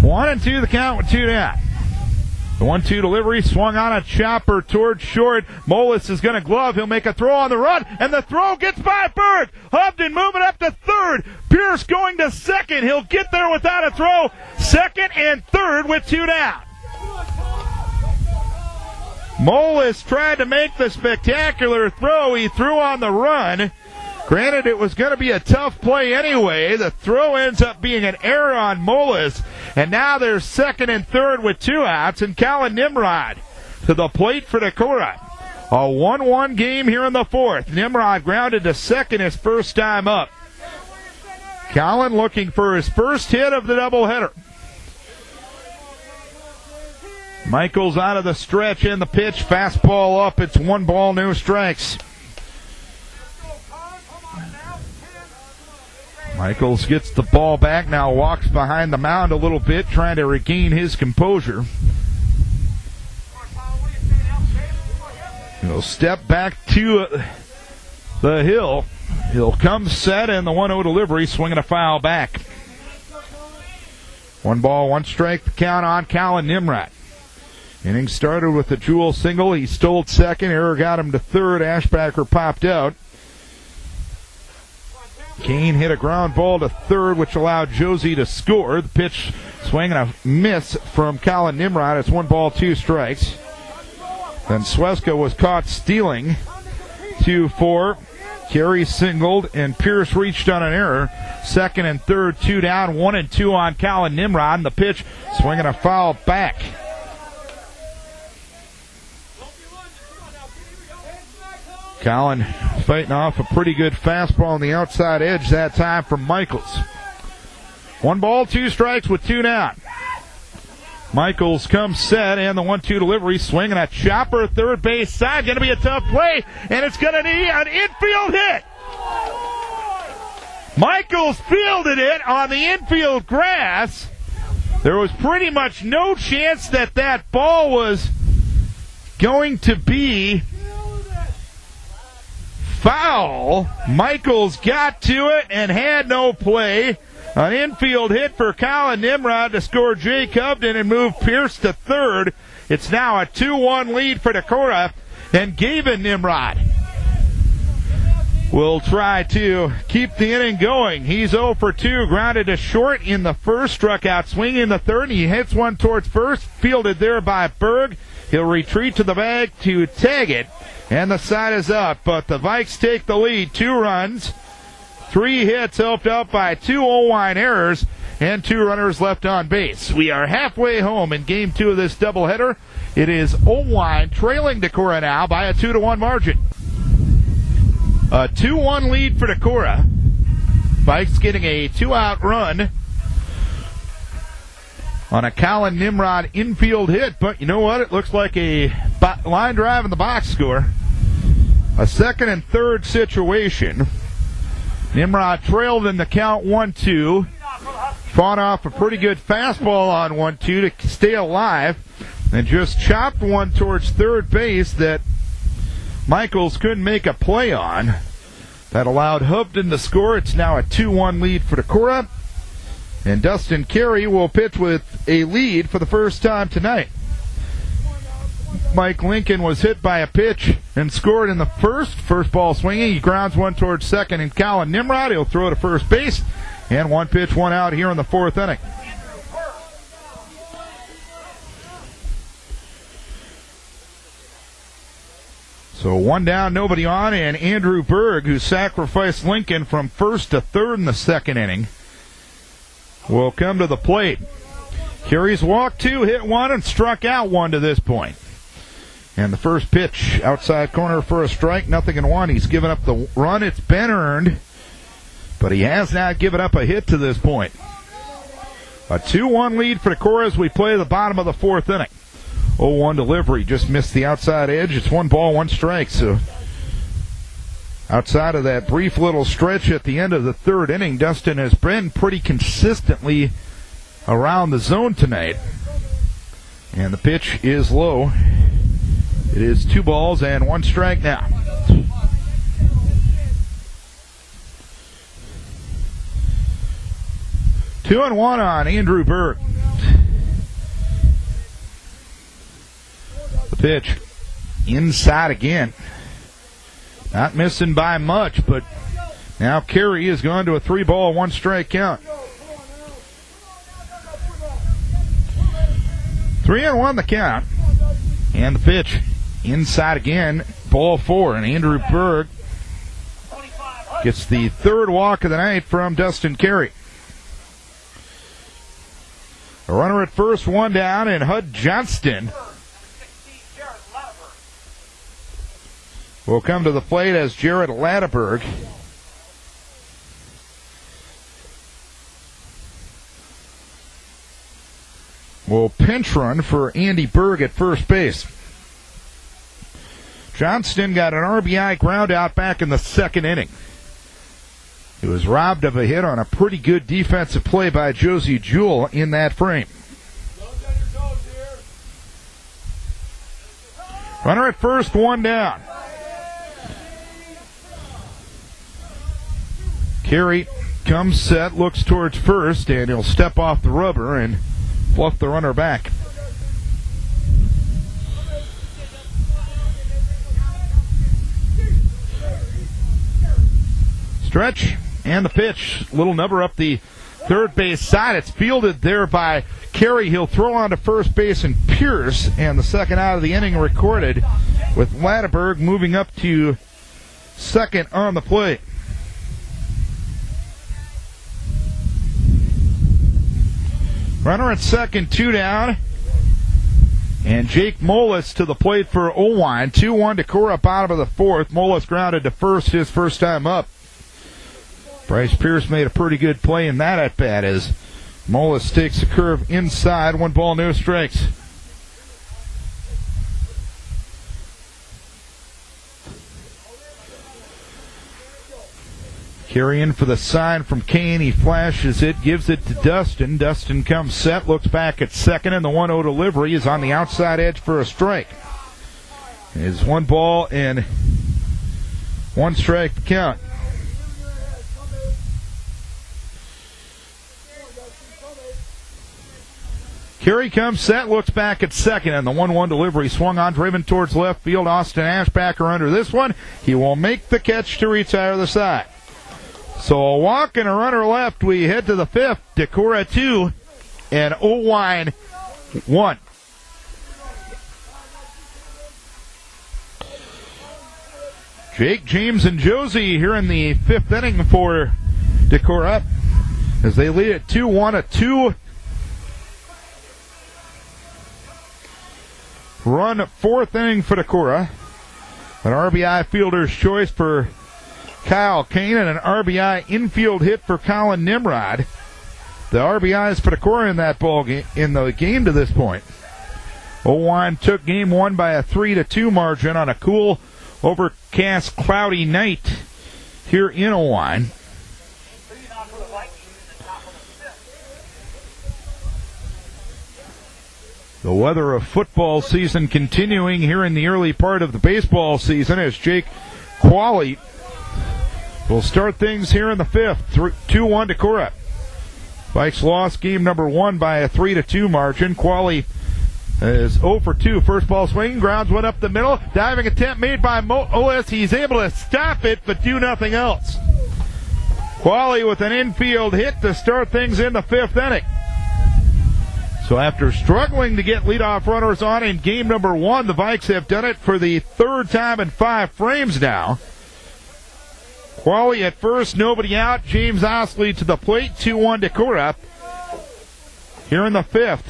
One and two, the count with 2 down. The 1-2 delivery swung on a chopper towards short. Molis is going to glove. He'll make a throw on the run, and the throw gets by Berg. Hovden moving up to third. Pierce going to second. He'll get there without a throw. Second and third with 2 down. Molis tried to make the spectacular throw. He threw on the run. Granted, it was going to be a tough play anyway. The throw ends up being an error on Molis. And now there's second and third with 2 outs. And Colin Nimrod to the plate for Decorah. A 1-1 game here in the 4th. Nimrod grounded to second his first time up. Colin looking for his first hit of the doubleheader. Michaels out of the stretch and the pitch. Fastball up. It's 1 ball, no strikes. Michaels gets the ball back, now walks behind the mound a little bit, trying to regain his composure. He'll step back to the hill. He'll come set, and the 1-0 delivery, swinging a foul back. 1 ball, 1 strike, the count on Colin Nimrod. Inning started with a Jewel single. He stole second. Error got him to third. Ashbacker popped out. Kane hit a ground ball to third, which allowed Josie to score. The pitch swing and a miss from Colin Nimrod. It's 1 ball, 2 strikes. Then Sweska was caught stealing. 2-4. Carey singled, and Pierce reached on an error. Second and third, 2 down, 1 and 2 on Colin Nimrod. And the pitch swinging a foul back. Colin fighting off a pretty good fastball on the outside edge that time from Michaels. 1 ball, 2 strikes with 2 down. Michaels comes set, and the 1-2 delivery, swinging a chopper third base side. Going to be a tough play, and it's going to need an infield hit. Michaels fielded it on the infield grass. There was pretty much no chance that that ball was going to be foul. Michaels got to it and had no play. An infield hit for Colin Nimrod to score Jake Hovden and move Pierce to third. It's now a 2-1 lead for Decorah, and Gavin Nimrod will try to keep the inning going. He's 0 for 2, grounded to short in the first, struck out swinging in the third, and he hits one towards first, fielded there by Berg. He'll retreat to the bag to tag it, and the side is up, but the Vikes take the lead. 2 runs, 3 hits, helped out by 2 Oelwein errors, and 2 runners left on base. We are halfway home in Game 2 of this doubleheader. It is Oelwein trailing Decorah now by a 2-1 margin. A 2-1 lead for Decorah. Vikes getting a 2-out run on a Colin Nimrod infield hit, but you know what? It looks like a line drive in the box score. A second and third situation. Nimrod trailed in the count 1-2. Fought off a pretty good fastball on 1-2 to stay alive, and just chopped one towards third base that Michaels couldn't make a play on. That allowed Hovden to score. It's now a 2-1 lead for Decorah. And Dustin Carey will pitch with a lead for the first time tonight. Mike Lincoln was hit by a pitch and scored in the first. First ball swinging. He grounds one towards second, and Colin Nimrod, he'll throw to first base. And 1 pitch, 1 out here in the 4th inning. So 1 down, nobody on, and Andrew Berg, who sacrificed Lincoln from first to third in the 2nd inning, will come to the plate. Carey's walked 2, hit 1, and struck out 1 to this point. And the first pitch, outside corner for a strike, 0-1. He's given up the run. It's been earned, but he has not given up a hit to this point. A 2-1 lead for Decorah as we play the bottom of the 4th inning. 0-1 delivery, just missed the outside edge. It's 1 ball, 1 strike. So Outside of that brief little stretch at the end of the third inning, Dustin has been pretty consistently around the zone tonight. And the pitch is low. It is 2 balls and 1 strike now. Two and one on Andrew Berg. The pitch inside again. Not missing by much, but now Carey has gone to a 3-ball, 1 strike count. 3-1 the count. And the pitch inside again, ball 4. And Andrew Berg gets the 3rd walk of the night from Dustin Carey. A runner at first, 1 down, and Hud Johnston will come to the plate as Jared Latteberg will pinch run for Andy Berg at first base. Johnston got an RBI ground out back in the 2nd inning. He was robbed of a hit on a pretty good defensive play by Josie Jewell in that frame. Runner at first, 1 down. Carey comes set, looks towards first, and he'll step off the rubber and bluff the runner back. Stretch and the pitch. Little number up the third base side. It's fielded there by Carey. He'll throw on to first base and Pierce, and the 2nd out of the inning recorded with Latteberg moving up to 2nd on the plate. Runner at 2nd, 2 down. And Jake Molis to the plate for Oelwein. 2-1 Decorah, bottom of the 4th. Molis grounded to first his first time up. Bryce Pierce made a pretty good play in that at-bat as Molis takes a curve inside. 1 ball, no strikes. Carey in for the sign from Kane. He flashes it, gives it to Dustin. Dustin comes set, looks back at 2nd, and the 1-0 delivery is on the outside edge for a strike. It's 1 ball and 1 strike to count. Carey comes set, looks back at 2nd, and the 1-1 delivery swung on, driven towards left field. Austin Ashbacker under this one. He will make the catch to retire the side. So a walk and a runner left. We head to the 5th. Decorah 2 and Oelwein 1. Jake, James, and Josie here in the 5th inning for Decorah as they lead at 2-1, a 2-run 4th inning for Decorah. An RBI fielder's choice for Kyle Kane and an RBI infield hit for Colin Nimrod. The RBIs for Decorah in that ball game, in the game to this point. Oelwein took game 1 by a 3-2 margin on a cool, overcast, cloudy night here in Oelwein. The weather of football season continuing here in the early part of the baseball season as Jake Qualley will start things here in the 5th. 2-1 Decorah. Vikes lost game number 1 by a 3-2 margin. Qualley is 0 for 2. First ball swinging, grounds one up the middle. Diving attempt made by Olis. He's able to stop it, but do nothing else. Qualley with an infield hit to start things in the 5th inning. So after struggling to get leadoff runners on in game number 1, the Vikes have done it for the 3rd time in 5 frames now. Qualley at first, nobody out. James Osley to the plate, 2-1 Decorah. Here in the 5th.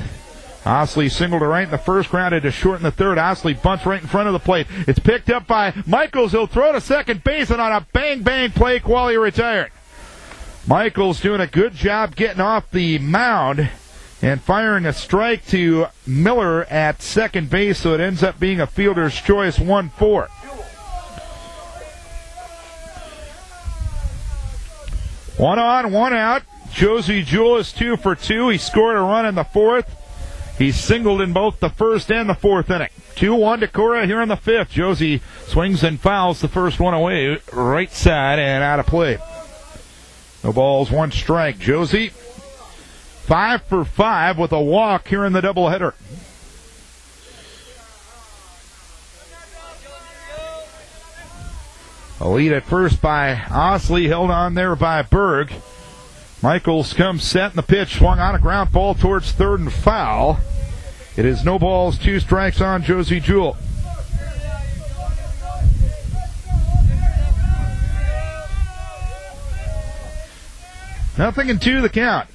Osley singled to right in the first, grounded to short in the 3rd. Osley bunts right in front of the plate. It's picked up by Michaels. He'll throw to second base, and on a bang-bang play, Qualley retired. Michaels doing a good job getting off the mound and firing a strike to Miller at second base, so it ends up being a fielder's choice 1-4. 1 on, 1 out. Josie Jewell is 2 for 2. He scored a run in the fourth. He singled in both the first and the fourth inning. 2-1 Decorah here in the fifth. Josie swings and fouls the first one away, right side and out of play. No balls, 1 strike. Josie 5 for 5 with a walk here in the doubleheader. A lead at first by Osley, held on there by Berg. Michaels comes set, and the pitch swung on a ground ball towards third and foul. It is no balls, 2 strikes on Josie Jewell. Nothing and 2 the count.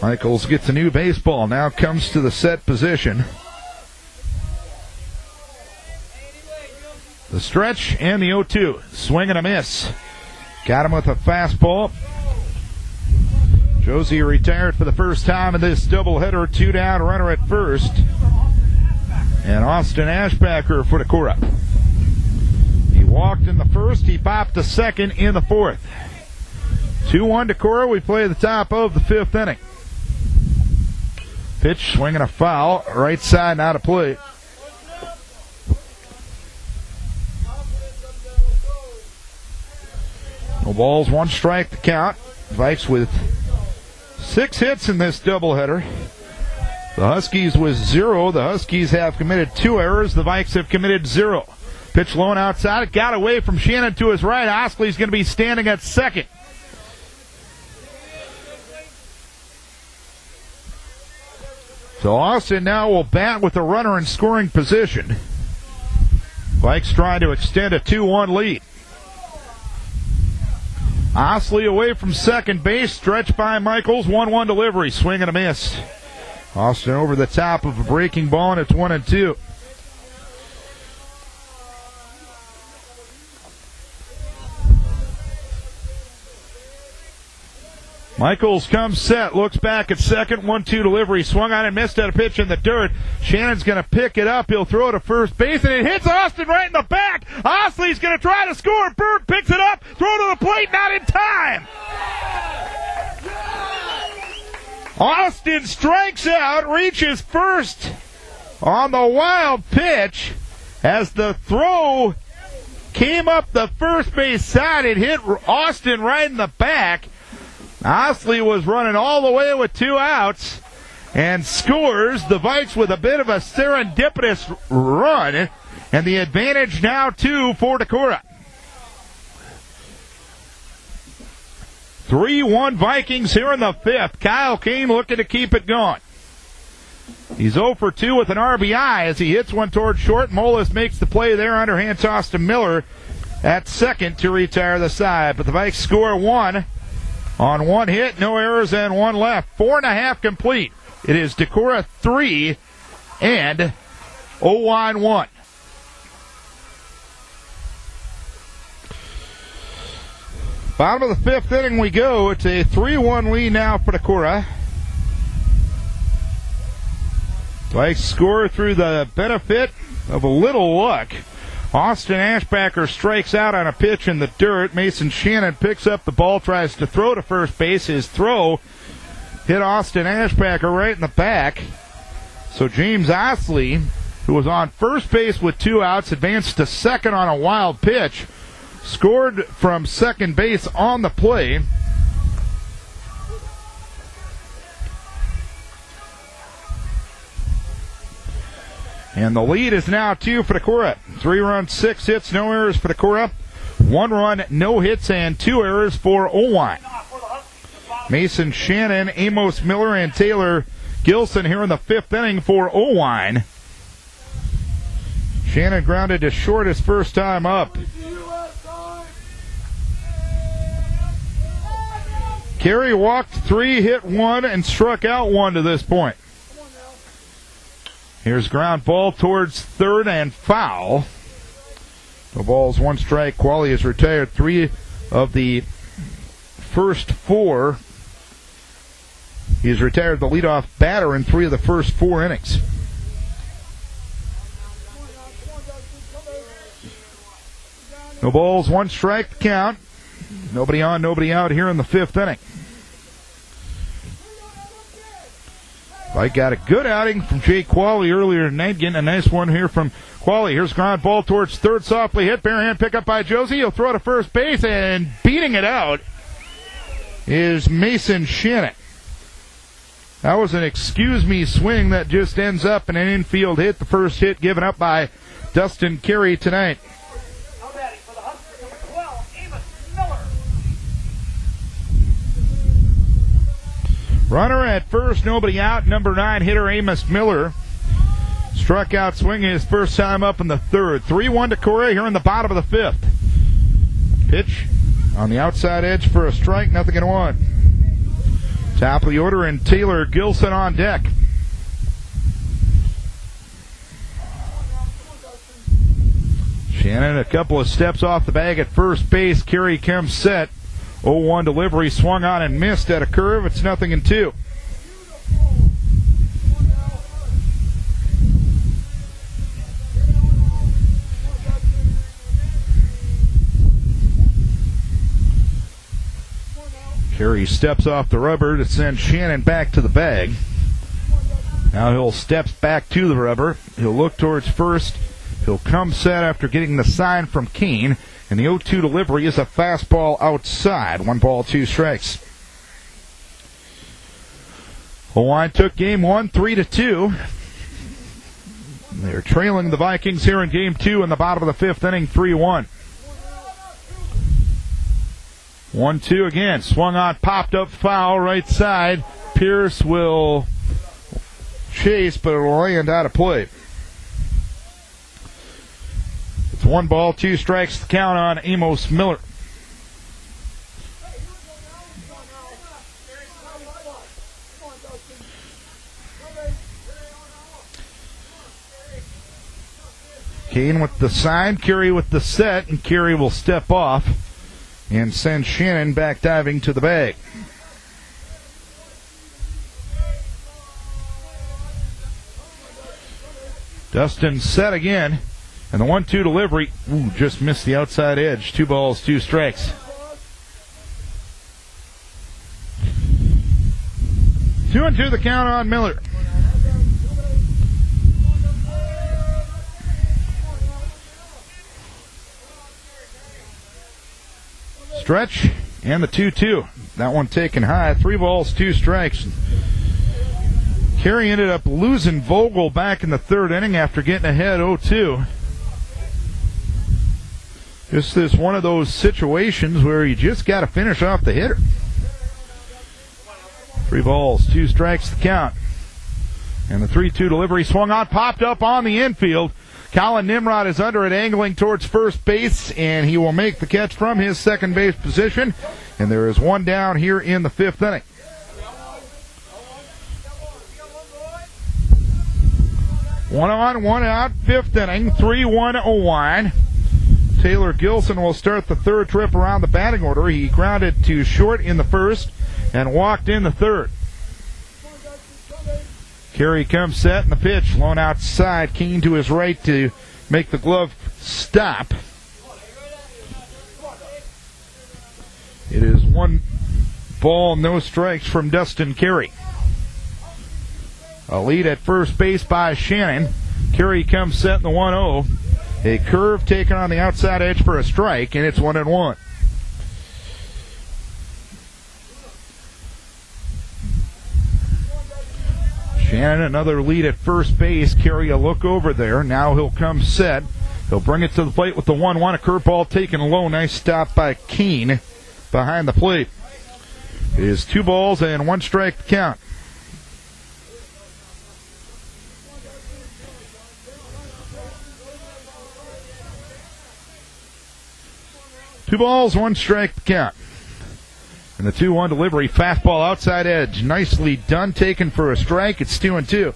Michaels gets a new baseball, now comes to the set position. The stretch and the 0-2. Swing and a miss. Got him with a fastball. Josie retired for the first time in this doubleheader. 2 down, runner at first. And Austin Ashbacker for Decorah. He walked in the first. He popped the second in the fourth. 2-1 Decorah. We play the top of the fifth inning. Pitch, swing and a foul. Right side and out of play. No balls, 1 strike to count. Vikes with 6 hits in this doubleheader. The Huskies with 0. The Huskies have committed 2 errors. The Vikes have committed 0. Pitch low and outside. It got away from Shannon to his right. Osley's going to be standing at second. So Austin now will bat with the runner in scoring position. Vikes trying to extend a 2-1 lead. Osley away from second base, stretched by Michaels, 1-1 delivery, swing and a miss. Austin over the top of a breaking ball, and it's 1-2. Michaels comes set, looks back at second, 1-2 delivery, swung on and missed at a pitch in the dirt. Shannon's going to pick it up, he'll throw it to first base, and it hits Austin right in the back. Osley's going to try to score, Bird picks it up, throw to the plate, not in time. Austin strikes out, reaches first on the wild pitch as the throw came up the first base side. It hit Austin right in the back. Osley was running all the way with 2 outs and scores. The Vikes with a bit of a serendipitous run, and the advantage now 2 for Decorah. 3-1 Vikings here in the fifth. Kyle Kane looking to keep it going. He's 0 for 2 with an RBI as he hits one towards short. Molis makes the play there, underhand toss to Miller at second to retire the side. But the Vikes score 1 on 1 hit, no errors, and 1 left. 4.5 complete. It is Decorah 3 and Oelwein 1. Bottom of the fifth inning we go. It's a 3-1 lead now for Decorah. Vikes score through the benefit of a little luck. Austin Ashbacker strikes out on a pitch in the dirt. Mason Shannon picks up the ball, tries to throw to first base. His throw hit Austin Ashbacker right in the back. So James Osley, who was on first base with 2 outs, advanced to second on a wild pitch. Scored from second base on the play. And the lead is now 2 for Decorah. 3 runs, 6 hits, no errors for Decorah. 1 run, no hits, and 2 errors for Oelwein. Mason Shannon, Amos Miller, and Taylor Gilson here in the fifth inning for Oelwein. Shannon grounded to short his first time up. Carey walked 3, hit 1, and struck out 1 to this point. Here's ground ball towards third and foul. The ball's 1 strike. Qualley has retired 3 of the first 4. He's retired the leadoff batter in 3 of the first 4 innings. No balls, 1 strike count. Nobody on, nobody out here in the 5th inning. I got a good outing from Jake Qualley earlier tonight, getting a nice one here from Qualley. Here's ground ball towards third, softly hit, barehand pickup by Josie. He'll throw to first base, and beating it out is Mason Shannon. That was an excuse-me swing that just ends up in an infield hit. The first hit given up by Dustin Carey tonight. Runner at first, nobody out. Number 9 hitter Amos Miller struck out swinging his first time up in the 3rd. 3-1 Decorah here in the bottom of the 5th. Pitch on the outside edge for a strike, nothing in 1. Top of the order, and Taylor Gilson on deck. Shannon a couple of steps off the bag at first base. Carey comes set. 0-1 delivery, swung on and missed at a curve. It's 0-2. Carey steps off the rubber to send Shannon back to the bag. Now he'll step back to the rubber. He'll look towards first. He'll come set after getting the sign from Keene. And the 0-2 delivery is a fastball outside. 1 ball, 2 strikes. Oelwein took game 1, 3-2. They're trailing the Vikings here in game 2 in the bottom of the 5th inning, 3-1. 1-2 again. Swung on, popped up foul, right side. Pierce will chase, but it'll land out of play. 1 ball, 2 strikes to count on Amos Miller. Kane with the sign, Carey with the set, and Carey will step off and send Shannon back diving to the bag. Dustin set again. And the 1-2 delivery, just missed the outside edge. 2 balls, 2 strikes. 2-2 the count on Miller. Stretch and the 2-2. That one taken high. 3 balls, 2 strikes. Carey ended up losing Vogel back in the 3rd inning after getting ahead 0-2. This is one of those situations where you just got to finish off the hitter. 3 balls, 2 strikes to count. And the 3-2 delivery swung on, popped up on the infield. Colin Nimrod is under it, angling towards first base, and he will make the catch from his second base position. And there is 1 down here in the 5th inning. One on, 1 out, 5th inning, 3-1 Oelwein. Taylor Gilson will start the 3rd trip around the batting order. He grounded to short in the 1st and walked in the 3rd. Carey comes set, and the pitch blown outside. Keene to his right to make the glove stop. It is 1 ball, no strikes from Dustin Carey. A lead at first base by Shannon. Carey comes set in the 1-0. A curve taken on the outside edge for a strike, and it's 1-1. Shannon, another lead at first base. Carey a look over there. Now he'll come set. He'll bring it to the plate with the 1-1. A curveball taken low. Nice stop by Keene behind the plate. It is 2 balls and 1 strike to count. Two balls, 1 strike to count. And the 2-1 delivery, fastball outside edge. Nicely done, taken for a strike. It's 2-2.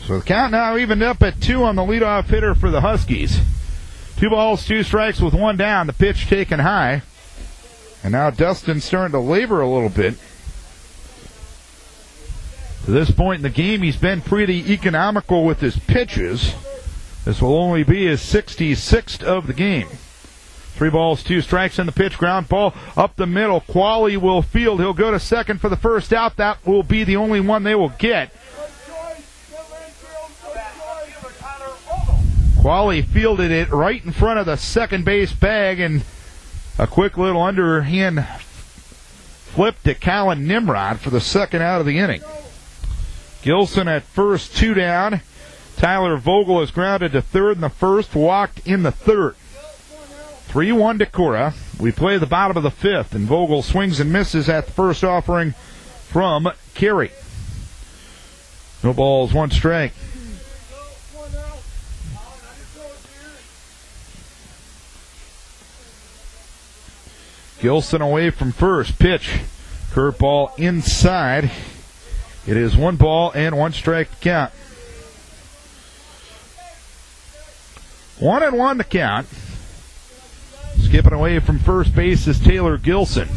So the count now evened up at 2 on the leadoff hitter for the Huskies. 2 balls, 2 strikes with 1 down. The pitch taken high. And now Dustin's starting to labor a little bit. To this point in the game, he's been pretty economical with his pitches. This will only be his 66th of the game. 3 balls, 2 strikes in the pitch. Ground ball up the middle. Qualley will field. He'll go to second for the first out. That will be the only one they will get. Qualley fielded it right in front of the second base bag, and a quick little underhand flip to Colin Nimrod for the second out of the inning. Gilson at first, 2 down. Tyler Vogel is grounded to third in the first, walked in the third. 3-1 Decorah. We play the bottom of the fifth, and Vogel swings and misses at the first offering from Carey. No balls, 1 strike. Gilson away from first. Pitch. Curveball inside. It is 1 ball and 1 strike to count. 1-1 to count. Skipping away from first base is Taylor Gilson.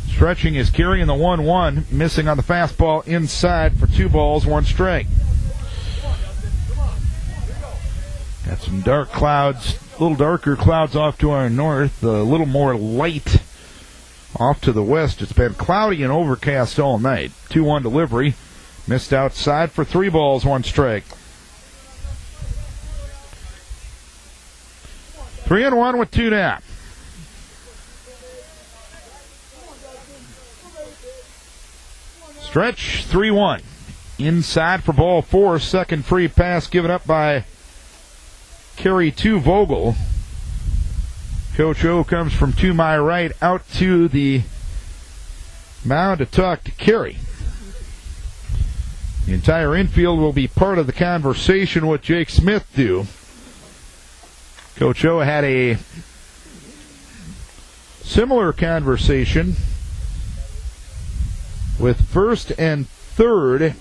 Stretching is carrying the 1-1. Missing on the fastball inside for 2 balls, 1 strike. Got some dark clouds, a little darker clouds off to our north, a little more light off to the west. It's been cloudy and overcast all night. 2-1 delivery. Missed outside for 3 balls, 1 strike. 3-1 with 2 down. Stretch, 3-1. Inside for ball 4. Second free pass given up by Carey to Vogel. Coach O comes from to my right out to the mound to talk to Carey. The entire infield will be part of the conversation with Jake Smith do. Coach O had a similar conversation with first and third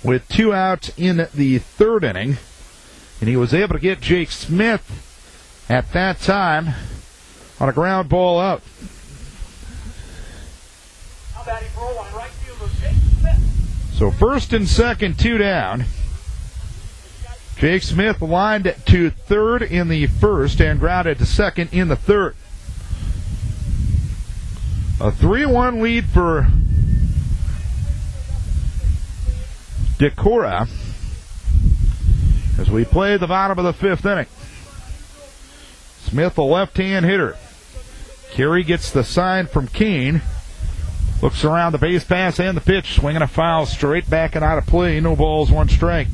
with 2 outs in the third inning. And he was able to get Jake Smith at that time on a ground ball out. So first and second, 2 down. Jake Smith lined to third in the first and grounded to second in the third. A 3-1 lead for Decorah as we play the bottom of the 5th inning. Smith, a left-hand hitter. Carey gets the sign from Keene. Looks around the base pass and the pitch. Swinging a foul straight back and out of play. No balls, 1 strike.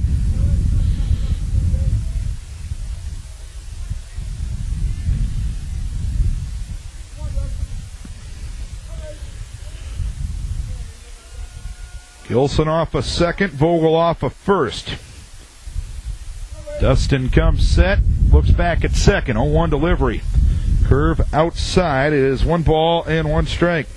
Gilson off a second. Vogel off a first. Dustin comes set, looks back at second, 0-1 delivery. Curve outside, it is 1 ball and 1 strike.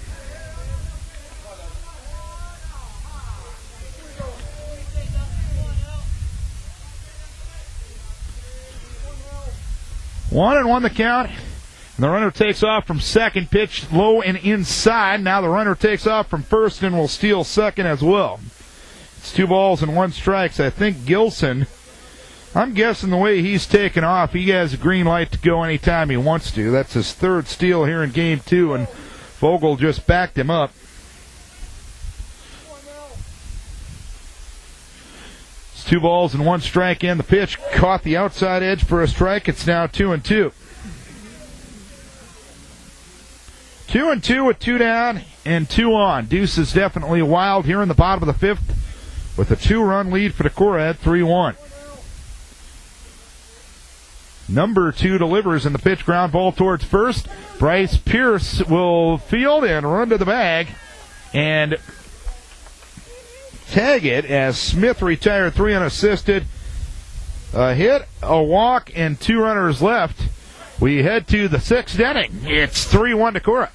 One and 1 the count. And the runner takes off from second, pitch low and inside. Now the runner takes off from first and will steal second as well. It's 2 balls and 1 strike. I think Gilson, I'm guessing the way he's taken off, he has a green light to go anytime he wants to. That's his 3rd steal here in game 2, and Vogel just backed him up. It's 2 balls and 1 strike, and the pitch caught the outside edge for a strike. It's now 2-2. 2-2 with 2 down and 2 on. Deuce is definitely wild here in the bottom of the 5th with a 2-run lead for Decorah at 3-1. Number 2 delivers in the pitch, ground ball towards first. Bryce Pierce will field and run to the bag and tag it as Smith retired 3 unassisted. A hit, a walk, and 2 runners left. We head to the 6th inning. It's 3-1 Decorah.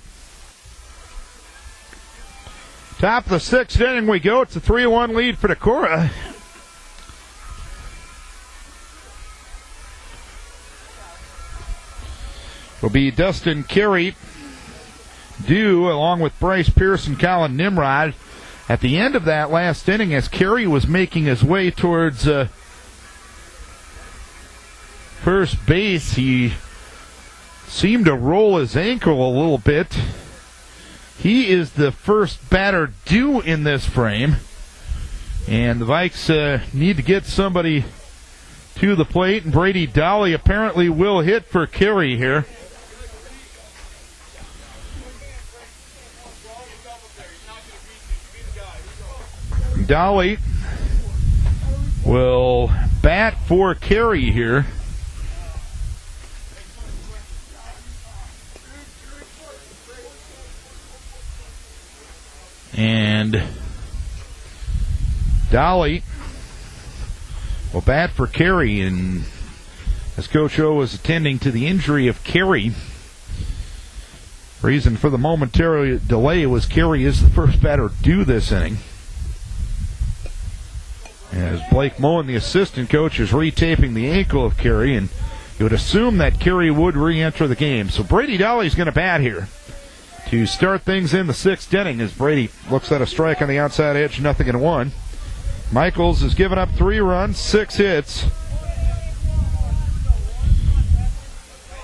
Top of the 6th inning we go. It's a 3-1 lead for Decorah. Will be Dustin Carey due along with Bryce Pierce and Colin Nimrod at the end of that last inning, as Carey was making his way towards first base, he seemed to roll his ankle a little bit. He is the first batter due in this frame, and the Vikes need to get somebody to the plate, and Brady Dolly apparently will hit for Carey here. Dolly will bat for Carey here. And Dolly will bat for Carey, and as Coach O was attending to the injury of Carey, reason for the momentary delay was Carey is the first batter due this inning. As Blake Moen, the assistant coach, is retaping the ankle of Carey, and you would assume that Carey would re-enter the game. So Brady Dolly's going to bat here to start things in the sixth inning as Brady looks at a strike on the outside edge, 0-1. Michaels has given up 3 runs, 6 hits,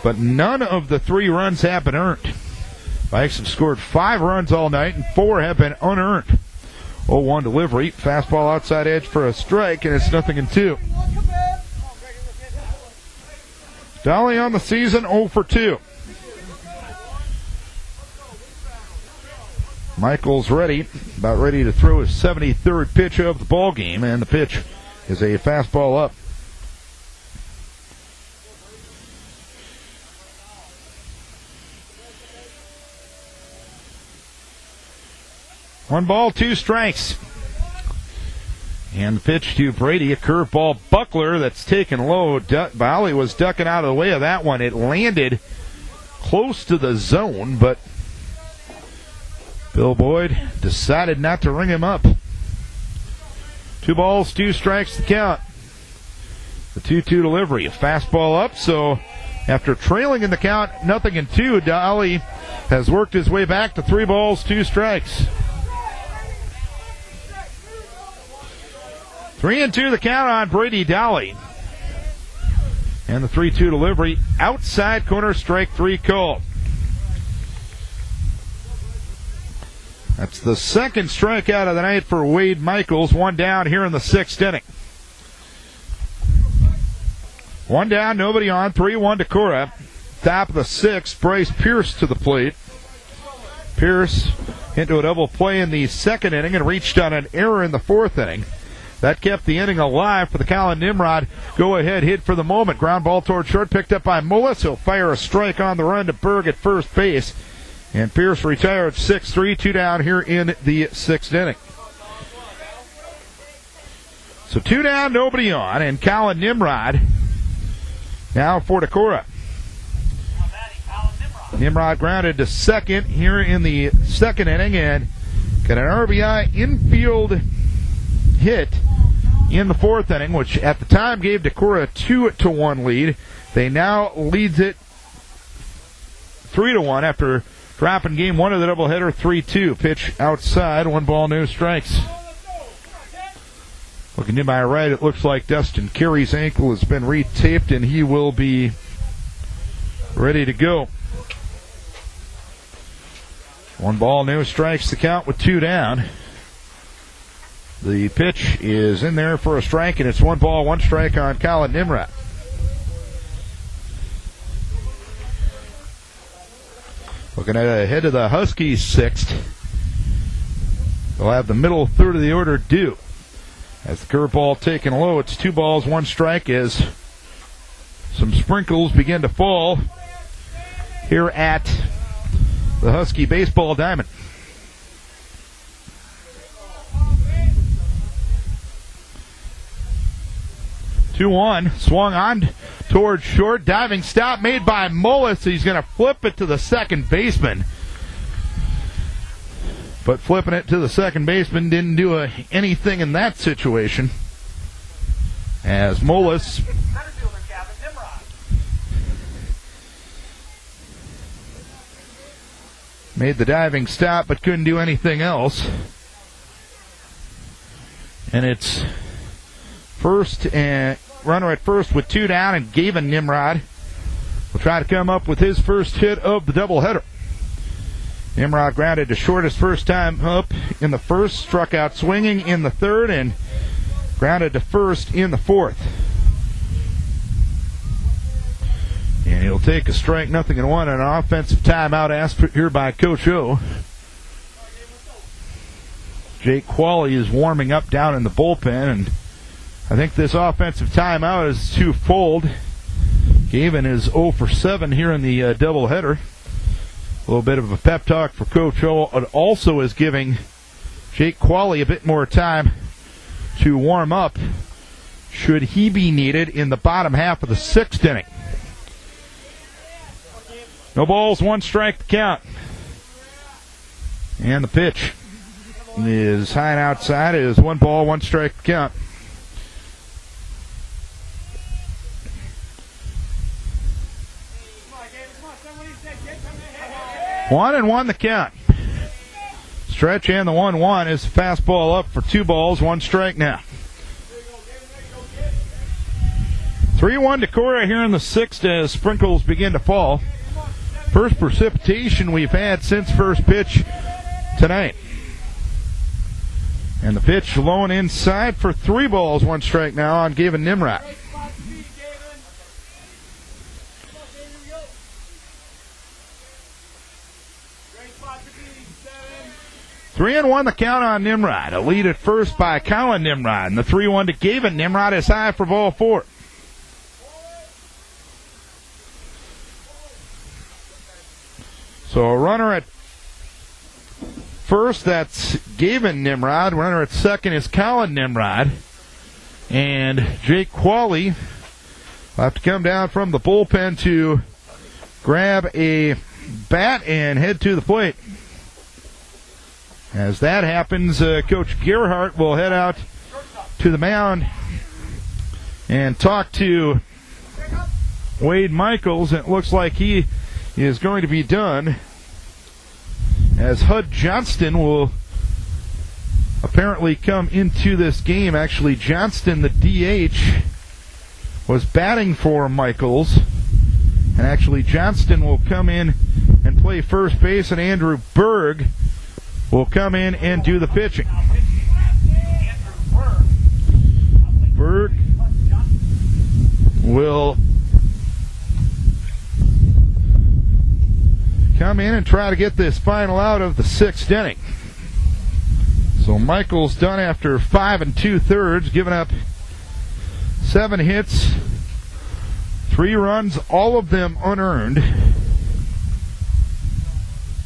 but none of the 3 runs have been earned. Vikes have scored 5 runs all night, and 4 have been unearned. 0-1 delivery, fastball outside edge for a strike, and it's 0-2. Dolly on the season, 0 for 2. Michaels ready, about ready to throw his 73rd pitch of the ball game, and the pitch is a fastball up. One ball, 2 strikes. And the pitch to Brady, a curveball buckler that's taken low. Dolly was ducking out of the way of that one. It landed close to the zone, but Bill Boyd decided not to ring him up. 2 balls, 2 strikes to count. The 2-2 delivery, a fastball up, so after trailing in the count, 0-2, Dolly has worked his way back to 3 balls, 2 strikes. 3-2 the count on Brady Dolly. And the 3-2 delivery, outside corner, strike 3 called. That's the second strikeout of the night for Wade Michaels. 1 down here in the 6th inning. 1 down, nobody on. 3-1 Decorah. Top of the 6th, Bryce Pierce to the plate. Pierce into a double play in the 2nd inning and reached on an error in the 4th inning. That kept the inning alive for the Colin Nimrod. Go-ahead hit for the moment. Ground ball toward short, picked up by Mullis. He'll fire a strike on the run to Berg at first base. And Pierce retired 6-3, 2 down here in the 6th inning. So 2 down, nobody on, and Colin Nimrod now for Decorah. Nimrod grounded to second here in the 2nd inning and got an RBI infield hit in the 4th inning, which at the time gave Decorah a 2-1 lead. They now leads it 3-1 after dropping game 1 of the doubleheader. 3-2 pitch outside, 1 ball, no strikes. Looking to my right, it looks like Dustin Carey's ankle has been retaped and he will be ready to go. 1 ball, no strikes to count with 2 down. The pitch is in there for a strike, and it's 1 ball, 1 strike on Colin Nimrod. Looking ahead to the Huskies 6th. They'll have the middle third of the order due. As the curveball taken low, it's 2 balls, 1 strike as some sprinkles begin to fall here at the Husky baseball diamond. 2-1, swung on towards short, diving stop made by Mullis. He's going to flip it to the second baseman. But flipping it to the second baseman didn't do anything in that situation. As Mullis made the diving stop but couldn't do anything else. And it's first and runner at first with 2 down, and Gavin Nimrod will try to come up with his first hit of the doubleheader. Nimrod grounded to short his first time up in the first, struck out swinging in the third, and grounded to first in the fourth. And he'll take a strike, 0-1, an offensive timeout asked for here by Coach O. Jake Qualley is warming up down in the bullpen, and I think this offensive timeout is twofold. Gavin is 0 for 7 here in the doubleheader. A little bit of a pep talk for Coach O. It also is giving Jake Qualley a bit more time to warm up should he be needed in the bottom half of the 6th inning. No balls, 1 strike to count. And the pitch is high and outside. It is 1 ball, 1 strike to count. One and 1 the count. Stretch and the 1-1 is fastball up for 2 balls, 1 strike now. 3-1 Decorah here in the 6th as sprinkles begin to fall. First precipitation we've had since first pitch tonight. And the pitch low and inside for 3 balls, 1 strike now on Gavin Nimrod. 3-1 the count on Nimrod. A lead at first by Colin Nimrod. And the 3-1 to Gavin Nimrod is high for ball 4. So a runner at first, that's Gavin Nimrod. Runner at second is Colin Nimrod. And Jake Qualley will have to come down from the bullpen to grab a bat and head to the plate. As that happens, Coach Gerhardt will head out to the mound and talk to Wade Michaels. It looks like he is going to be done, as Hud Johnston will apparently come into this game. Actually, Johnston, the DH, was batting for Michaels, and actually Johnston will come in and play first base, and Andrew Berg will come in and do the pitching. Berg will come in and try to get this final out of the 6th inning. So Michael's done after 5 2/3, giving up 7 hits, 3 runs, all of them unearned.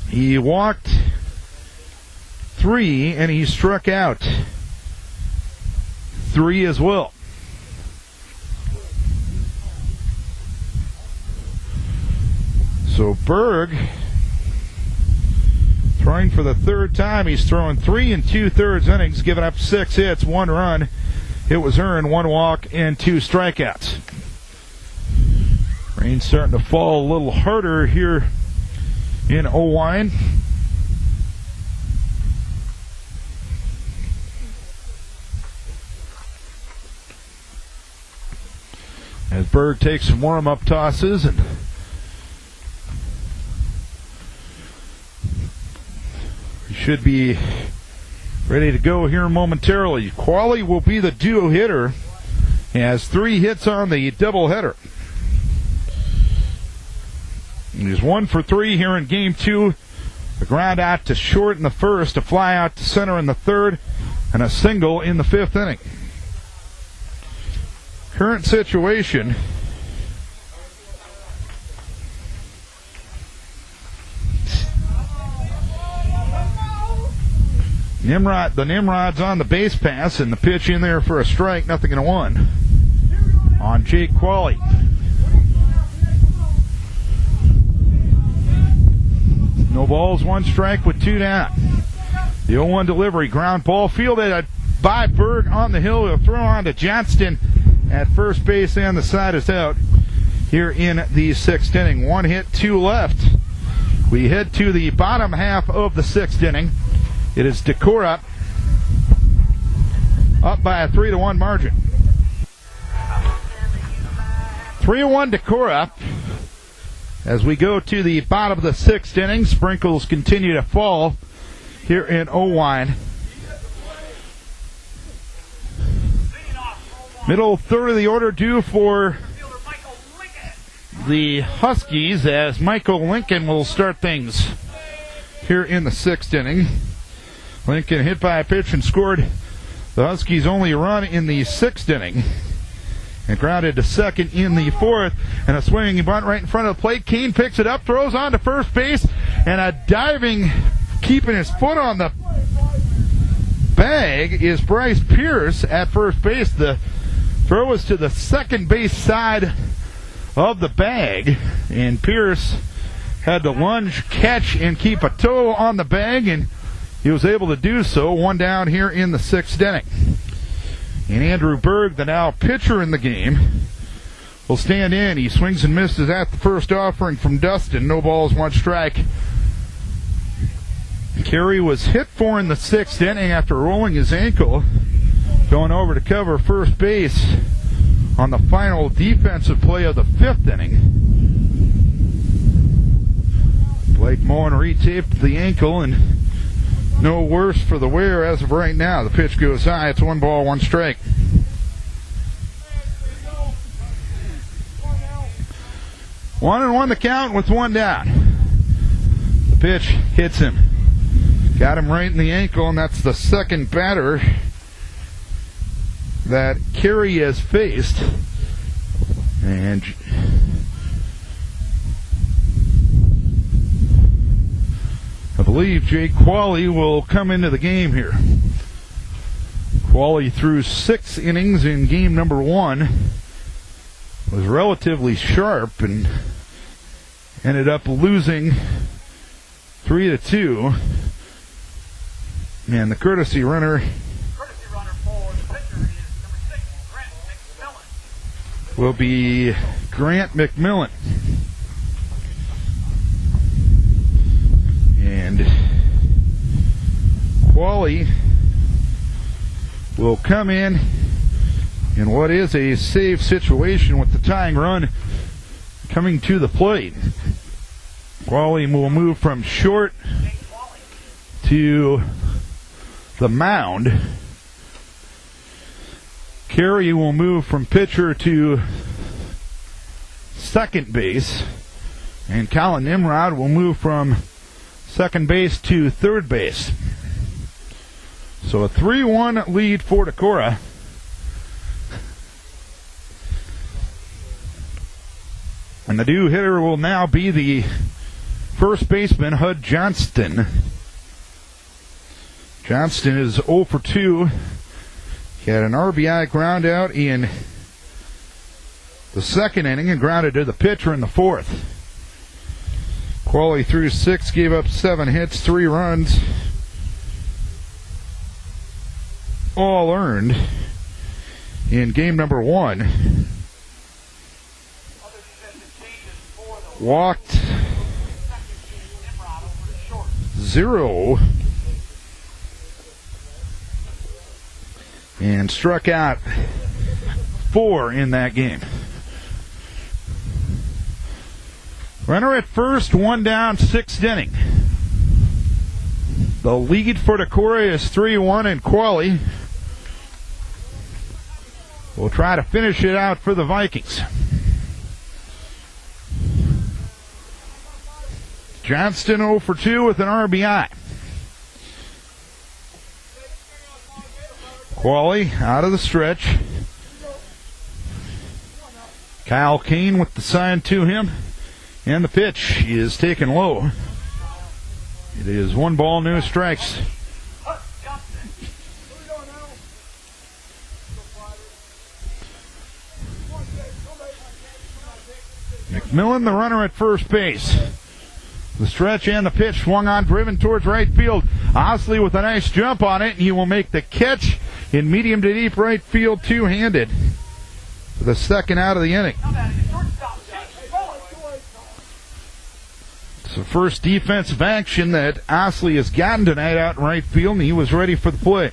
He walked 3 and he struck out 3 as well. So Berg throwing for the 3rd time. He's throwing 3 2/3 innings, giving up 6 hits, 1 run. It was earned, 1 walk and 2 strikeouts. Rain's starting to fall a little harder here in Oelwein. As Berg takes some warm-up tosses, and he should be ready to go here momentarily. Qualley will be the duo hitter. He has 3 hits on the doubleheader. He's 1 for 3 here in Game 2. A ground out to short in the first, a fly out to center in the 3rd, and a single in the 5th inning. Current situation, the Nimrod's on the base pass, and the pitch in there for a strike, 0-1 on Jake Qualley. No balls, 1 strike with 2 down. The 0-1 delivery, ground ball fielded by Berg on the hill. He'll throw on to Johnston at first base, and the side is out here in the 6th inning. 1 hit, 2 left. We head to the bottom half of the 6th inning. It is Decorah up by a 3-1 margin. 3-1 Decorah. As we go to the bottom of the 6th inning, sprinkles continue to fall here in Oelwein. Middle third of the order due for the Huskies as Michael Lincoln will start things here in the 6th inning. Lincoln hit by a pitch and scored the Huskies' only run in the 6th inning. And grounded to second in the 4th. And a swinging bunt right in front of the plate. Keene picks it up, throws on to first base. And a diving, keeping his foot on the bag, is Bryce Pierce at first base. The throw is to the second base side of the bag. And Pierce had to lunge, catch, and keep a toe on the bag. And he was able to do so. One down here in the 6th inning. And Andrew Berg, the now pitcher in the game, will stand in. He swings and misses at the first offering from Dustin. No balls, 1 strike. Carey was hit for in the 6th inning after rolling his ankle, going over to cover first base on the final defensive play of the 5th inning. Blake Mullen retaped the ankle, and no worse for the wear as of right now. The pitch goes high. It's 1 ball, 1 strike. One and 1 the count with 1 down. The pitch hits him. Got him right in the ankle, and that's the second batter that Carey has faced. And I believe Jake Qualley will come into the game here. Qualley threw 6 innings in game number 1. Was relatively sharp and ended up losing 3-2. And the courtesy runner for the pitcher is number 6, Grant McMillan. Will be Grant McMillan. And Qualley will come in what is a save situation with the tying run coming to the plate. Qualley will move from short to the mound. Carey will move from pitcher to second base. And Colin Nimrod will move from second base to third base. So a 3-1 lead for Decorah. And the due hitter will now be the first baseman, Hud Johnston. Johnston is 0 for 2. He had an RBI ground out in the 2nd inning and grounded to the pitcher in the 4th. Qualley threw 6, gave up 7 hits, 3 runs. All earned in game number 1. Walked 0 and struck out 4 in that game. Runner at first, 1 down, 6th inning. The lead for Decorah is 3-1, and Qualley will try to finish it out for the Vikings. Johnston 0 for 2 with an RBI. Qualley out of the stretch. Kyle Keene with the sign to him. And the pitch is taken low. It is 1 ball, no strikes. McMillan, the runner at first base. The stretch and the pitch swung on, driven towards right field. Osley with a nice jump on it, and he will make the catch in medium to deep right field, two-handed, for the 2nd out of the inning. It's the first defensive action that Osley has gotten tonight out in right field, and he was ready for the play.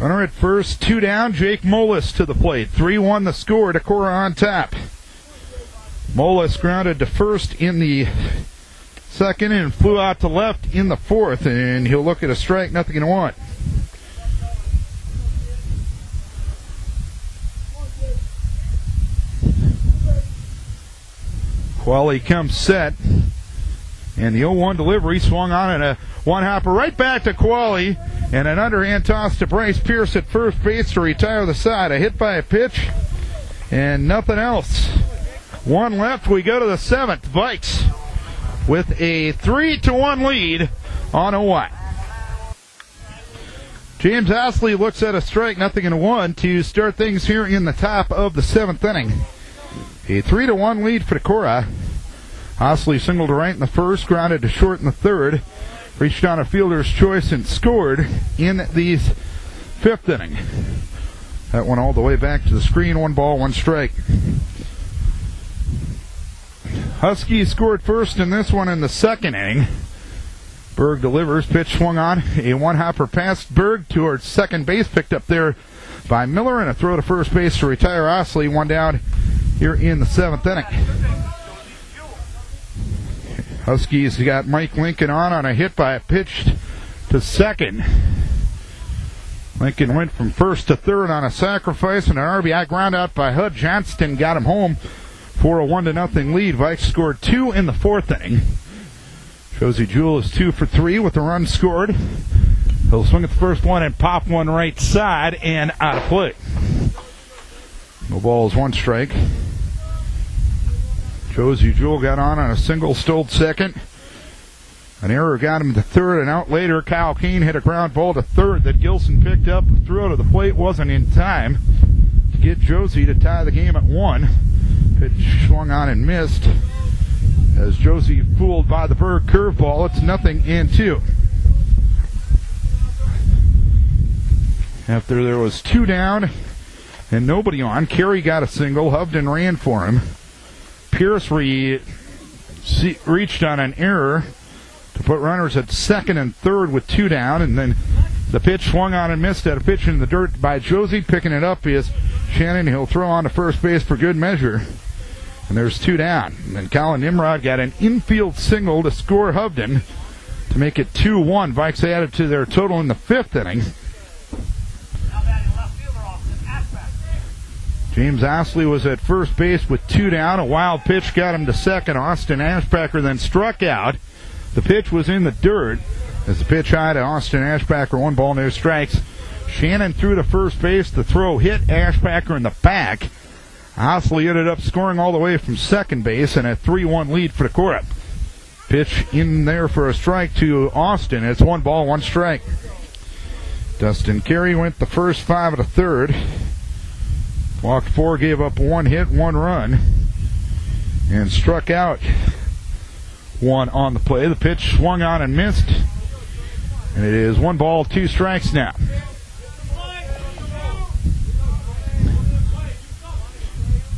Runner at first, 2 down. Jake Molis to the plate. 3-1 the score. Decorah on top. Molis grounded to first in the second and flew out to left in the fourth, and he'll look at a strike, 0-1. Qualley comes set, and the 0-1 delivery swung on and a one-hopper right back to Qualley, and an underhand toss to Bryce Pierce at first base to retire the side. A hit by a pitch, and nothing else. 1 left. We go to the 7th. Vikes with a 3-1 lead on Oelwein. James Osley looks at a strike, 0-1 to start things here in the top of the 7th inning. A 3-1 lead for Decorah. Osley singled to right in the first, grounded to short in the third, reached on a fielder's choice and scored in the 5th inning. That went all the way back to the screen. 1 ball, 1 strike. Huskies scored first in this one in the 2nd inning. Berg delivers, pitch swung on, a one-hopper past Berg towards second base, picked up there by Miller, and a throw to first base to retire Osley. 1 down here in the 7th inning. Huskies got Mike Lincoln on a hit by a pitch to second. Lincoln went from first to third on a sacrifice, and an RBI ground out by Hud Johnston got him home for a 1-0 lead. Vikes scored 2 in the 4th inning. Josie Jewell is 2 for 3 with a run scored. He'll swing at the first one and pop one right side and out of play. No balls, 1 strike. Josie Jewell got on a single, stole second. An error got him to third, and out later, Kyle Keene hit a ground ball to third that Gilson picked up. The throw to the plate wasn't in time to get Josie to tie the game at 1. Pitch swung on and missed as Josie fooled by the Berg curveball. It's 0-2. After there was 2 down and nobody on, Carey got a single. Hovden ran for him. Pierce reached on an error to put runners at second and third with 2 down, and then the pitch swung on and missed at a pitch in the dirt by Josie. Picking it up is Shannon. He'll throw on to first base for good measure, and there's 2 down. And then Colin Nimrod got an infield single to score Hovden to make it 2-1. Vikes added to their total in the 5th inning. James Osley was at first base with 2 down. A wild pitch got him to second. Austin Ashbacker then struck out. The pitch was in the dirt as the pitch high to Austin Ashbacker. 1 ball, no strikes. Shannon threw to first base. The throw hit Ashbacker in the back. Osley ended up scoring all the way from second base, and a 3-1 lead for Decorah. Pitch in there for a strike to Austin. It's 1 ball, 1 strike. Dustin Carey went the first 5 of the 3rd. Walked 4, gave up 1 hit, 1 run, and struck out 1 on the play. The pitch swung on and missed, and it is 1 ball, 2 strikes now.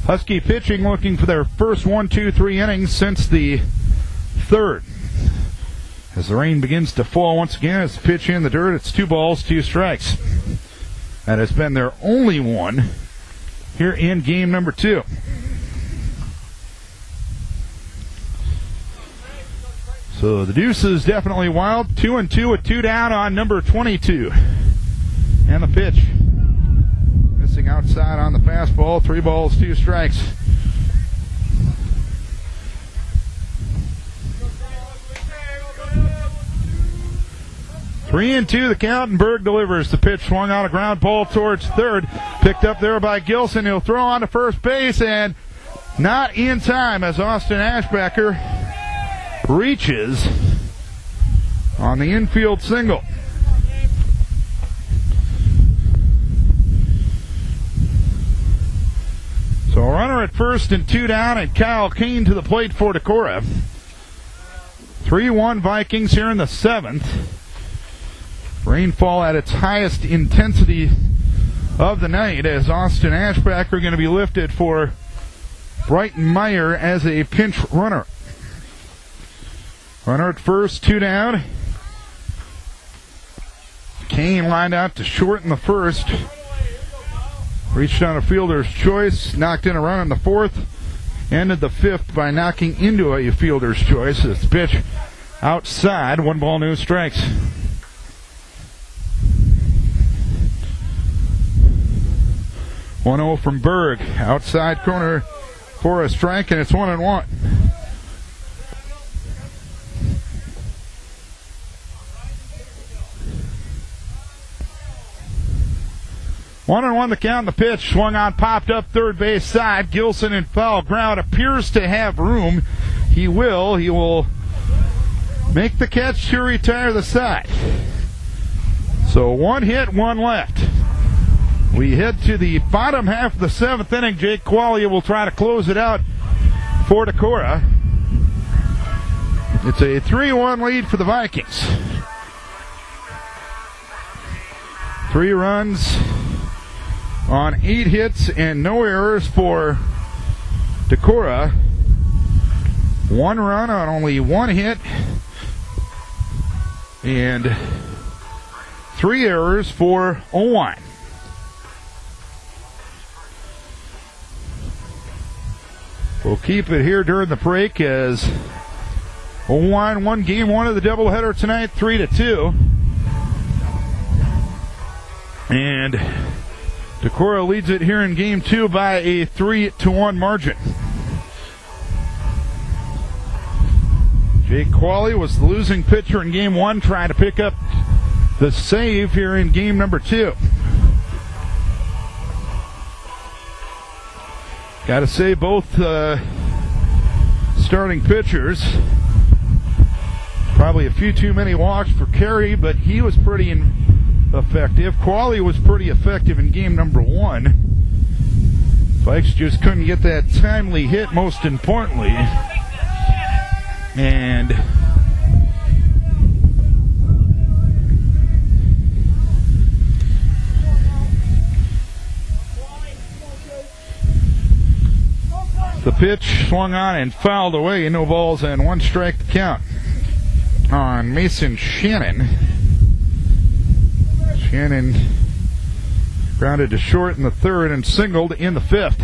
Husky pitching looking for their first 1, 2, 3 innings since the 3rd. As the rain begins to fall once again, as the pitch in the dirt, it's 2 balls, 2 strikes. That has been their only one here in game number 2. So the deuce is definitely wild. 2-2 with 2 down on number 22. And the pitch missing outside on the fastball. 3 balls, 2 strikes. Three and 2 the count, and Berg delivers. The pitch swung on a ground ball towards third. Picked up there by Gilson. He'll throw on to first base, and not in time as Austin Ashbacker reaches on the infield single. So a runner at first and 2 down, and Kyle Keene to the plate for Decorah. 3-1 Vikings here in the 7th. Rainfall at its highest intensity of the night as Austin Ashbacker going to be lifted for Brighton Meyer as a pinch runner. Runner at first, 2 down. Kane lined out to short in the first. Reached on a fielder's choice, knocked in a run in the fourth. Ended the fifth by knocking into a fielder's choice. This pitch outside, 1 ball, no strikes. One-0 from Berg. Outside corner for a strike, and it's 1-1. One and one the count. The pitch swung on, popped up third base side. Gilson in foul ground, appears to have room. He will make the catch to retire the side. So 1 hit, 1 left. We head to the bottom half of the 7th inning. Jake Quaglia will try to close it out for Decorah. It's a 3-1 lead for the Vikings. 3 runs on 8 hits and no errors for Decorah. 1 run on only 1 hit and 3 errors for Oelwein. We'll keep it here during the break as Oelwein won game 1 of the doubleheader tonight, 3-2. And Decorah leads it here in game 2 by a 3-1 margin. Jake Quaglia was the losing pitcher in game 1, trying to pick up the save here in game number 2. Got to say, both starting pitchers, probably a few too many walks for Carey, but he was pretty effective. Quaglia was pretty effective in game number 1. Vikes just couldn't get that timely hit, most importantly. And the pitch swung on and fouled away. No balls and 1 strike to count on Mason Shannon. Shannon grounded to short in the 3rd and singled in the 5th.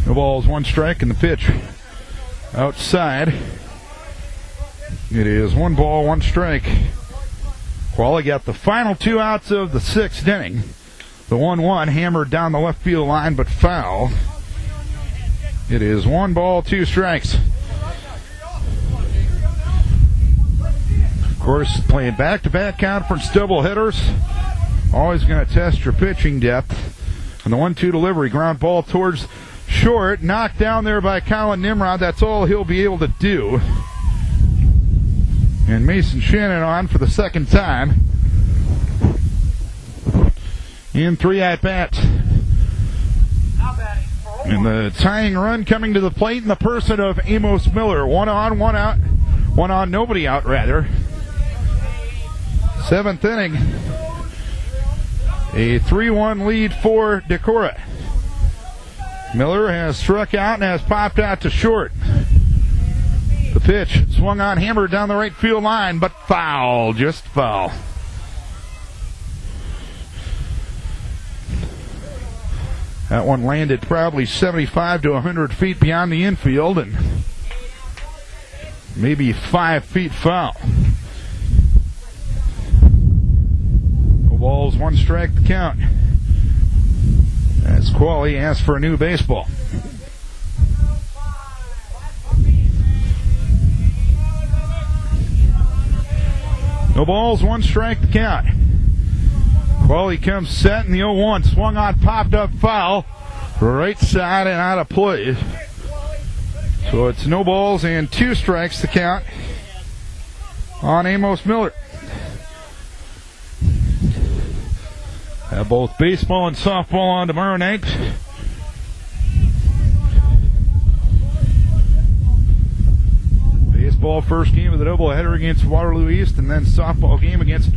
No balls, 1 strike, and the pitch outside. It is 1 ball, 1 strike. Quaglia got the final 2 outs of the 6th inning. The 1-1 hammered down the left field line, but foul. It is 1 ball, 2 strikes. Of course, playing back-to-back conference doubleheaders, always going to test your pitching depth. And the 1-2 delivery, ground ball towards short, knocked down there by Colin Nimrod. That's all he'll be able to do. And Mason Shannon on for the 2nd time in 3 at-bats. And the tying run coming to the plate in the person of Amos Miller. 1 on, 1 out. 1 on, nobody out, rather. 7th inning. A 3-1 lead for Decorah. Miller has struck out and has popped out to short. The pitch swung on, hammered down the right field line, but foul, just foul. That one landed probably 75 to 100 feet beyond the infield and maybe 5 feet foul. No balls, 1 strike to count. As Quaglia asks for a new baseball. No balls, 1 strike to count. Quaglia comes set in the 0-1. Swung on, popped up foul. Right side and out of play. So it's no balls and 2 strikes to count on Amos Miller. Have both baseball and softball on tomorrow night. Baseball first game of the doubleheader against Waterloo East, and then softball game against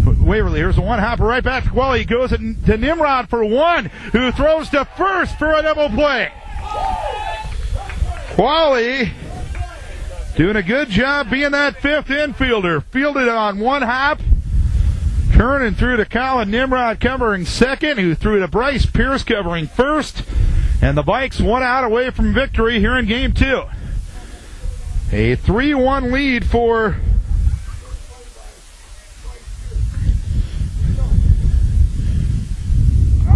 Waverly. Here's a 1-hopper right back to Quaglia. He goes to Nimrod for 1, who throws to first for a double play. Quaglia doing a good job being that 5th infielder. Fielded on 1 hop, Turning through to Colin Nimrod covering second, who threw to Bryce Pierce covering first. And the Vikes 1 out away from victory here in Game 2. A 3-1 lead for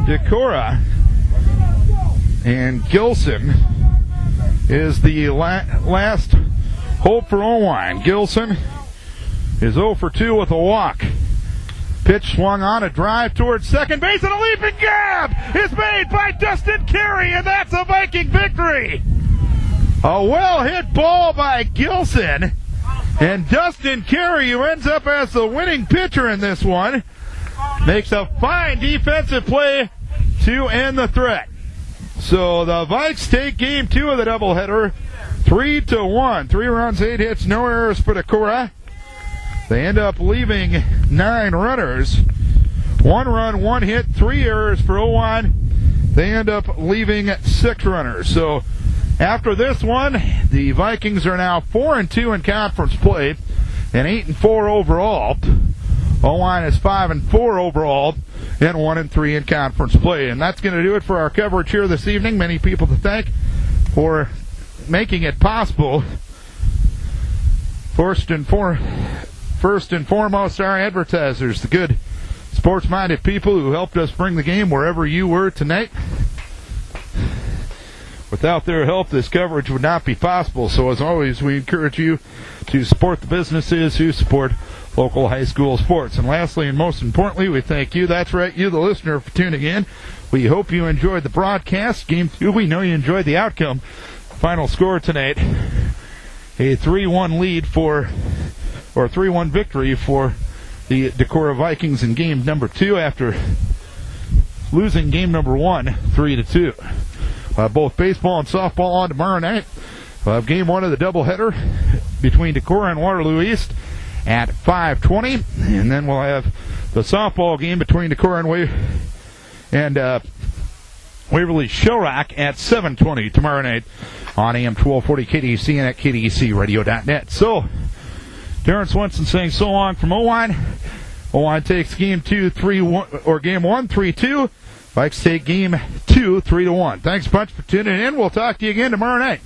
Decorah. And Gilson is the last hope for Oelwein. Gilson is 0 for 2 with a walk. Pitch swung on, a drive towards second base, and a leaping grab is made by Dustin Carey, and that's a Viking victory. A well-hit ball by Gilson, and Dustin Carey, who ends up as the winning pitcher in this one, makes a fine defensive play to end the threat. So the Vikes take Game 2 of the doubleheader 3-1. 3 runs, 8 hits, no errors for Decorah. They end up leaving 9 runners. 1 run, 1 hit, 3 errors for Oelwein. They end up leaving 6 runners. So after this one, the Vikings are now 4-2 in conference play and 8-4 overall. Oelwein is 5-4 overall and 1-3 in conference play. And that's going to do it for our coverage here this evening. Many people to thank for making it possible. First and foremost, our advertisers, the good sports-minded people who helped us bring the game wherever you were tonight. Without their help, this coverage would not be possible. So as always, we encourage you to support the businesses who support local high school sports. And lastly, and most importantly, we thank you, that's right, you the listener, for tuning in. We hope you enjoyed the broadcast. Game 2, we know you enjoyed the outcome. Final score tonight, a 3-1 lead for, or 3-1 victory for the Decorah Vikings in game number 2 after losing game number 1, 3-2. Both baseball and softball on tomorrow night. We'll have game 1 of the doubleheader between Decorah and Waterloo East at 5:20, and then we'll have the softball game between Decorah and Waverly Shellrock at 7:20 tomorrow night on AM 1240 KDEC and at KDECradio.net. So, Darren Swenson saying so long from Oelwein. Oelwein takes game 2, 3-1, or game 1, 3-2. Vikes take game 2, 3-1. Thanks a bunch for tuning in. We'll talk to you again tomorrow night.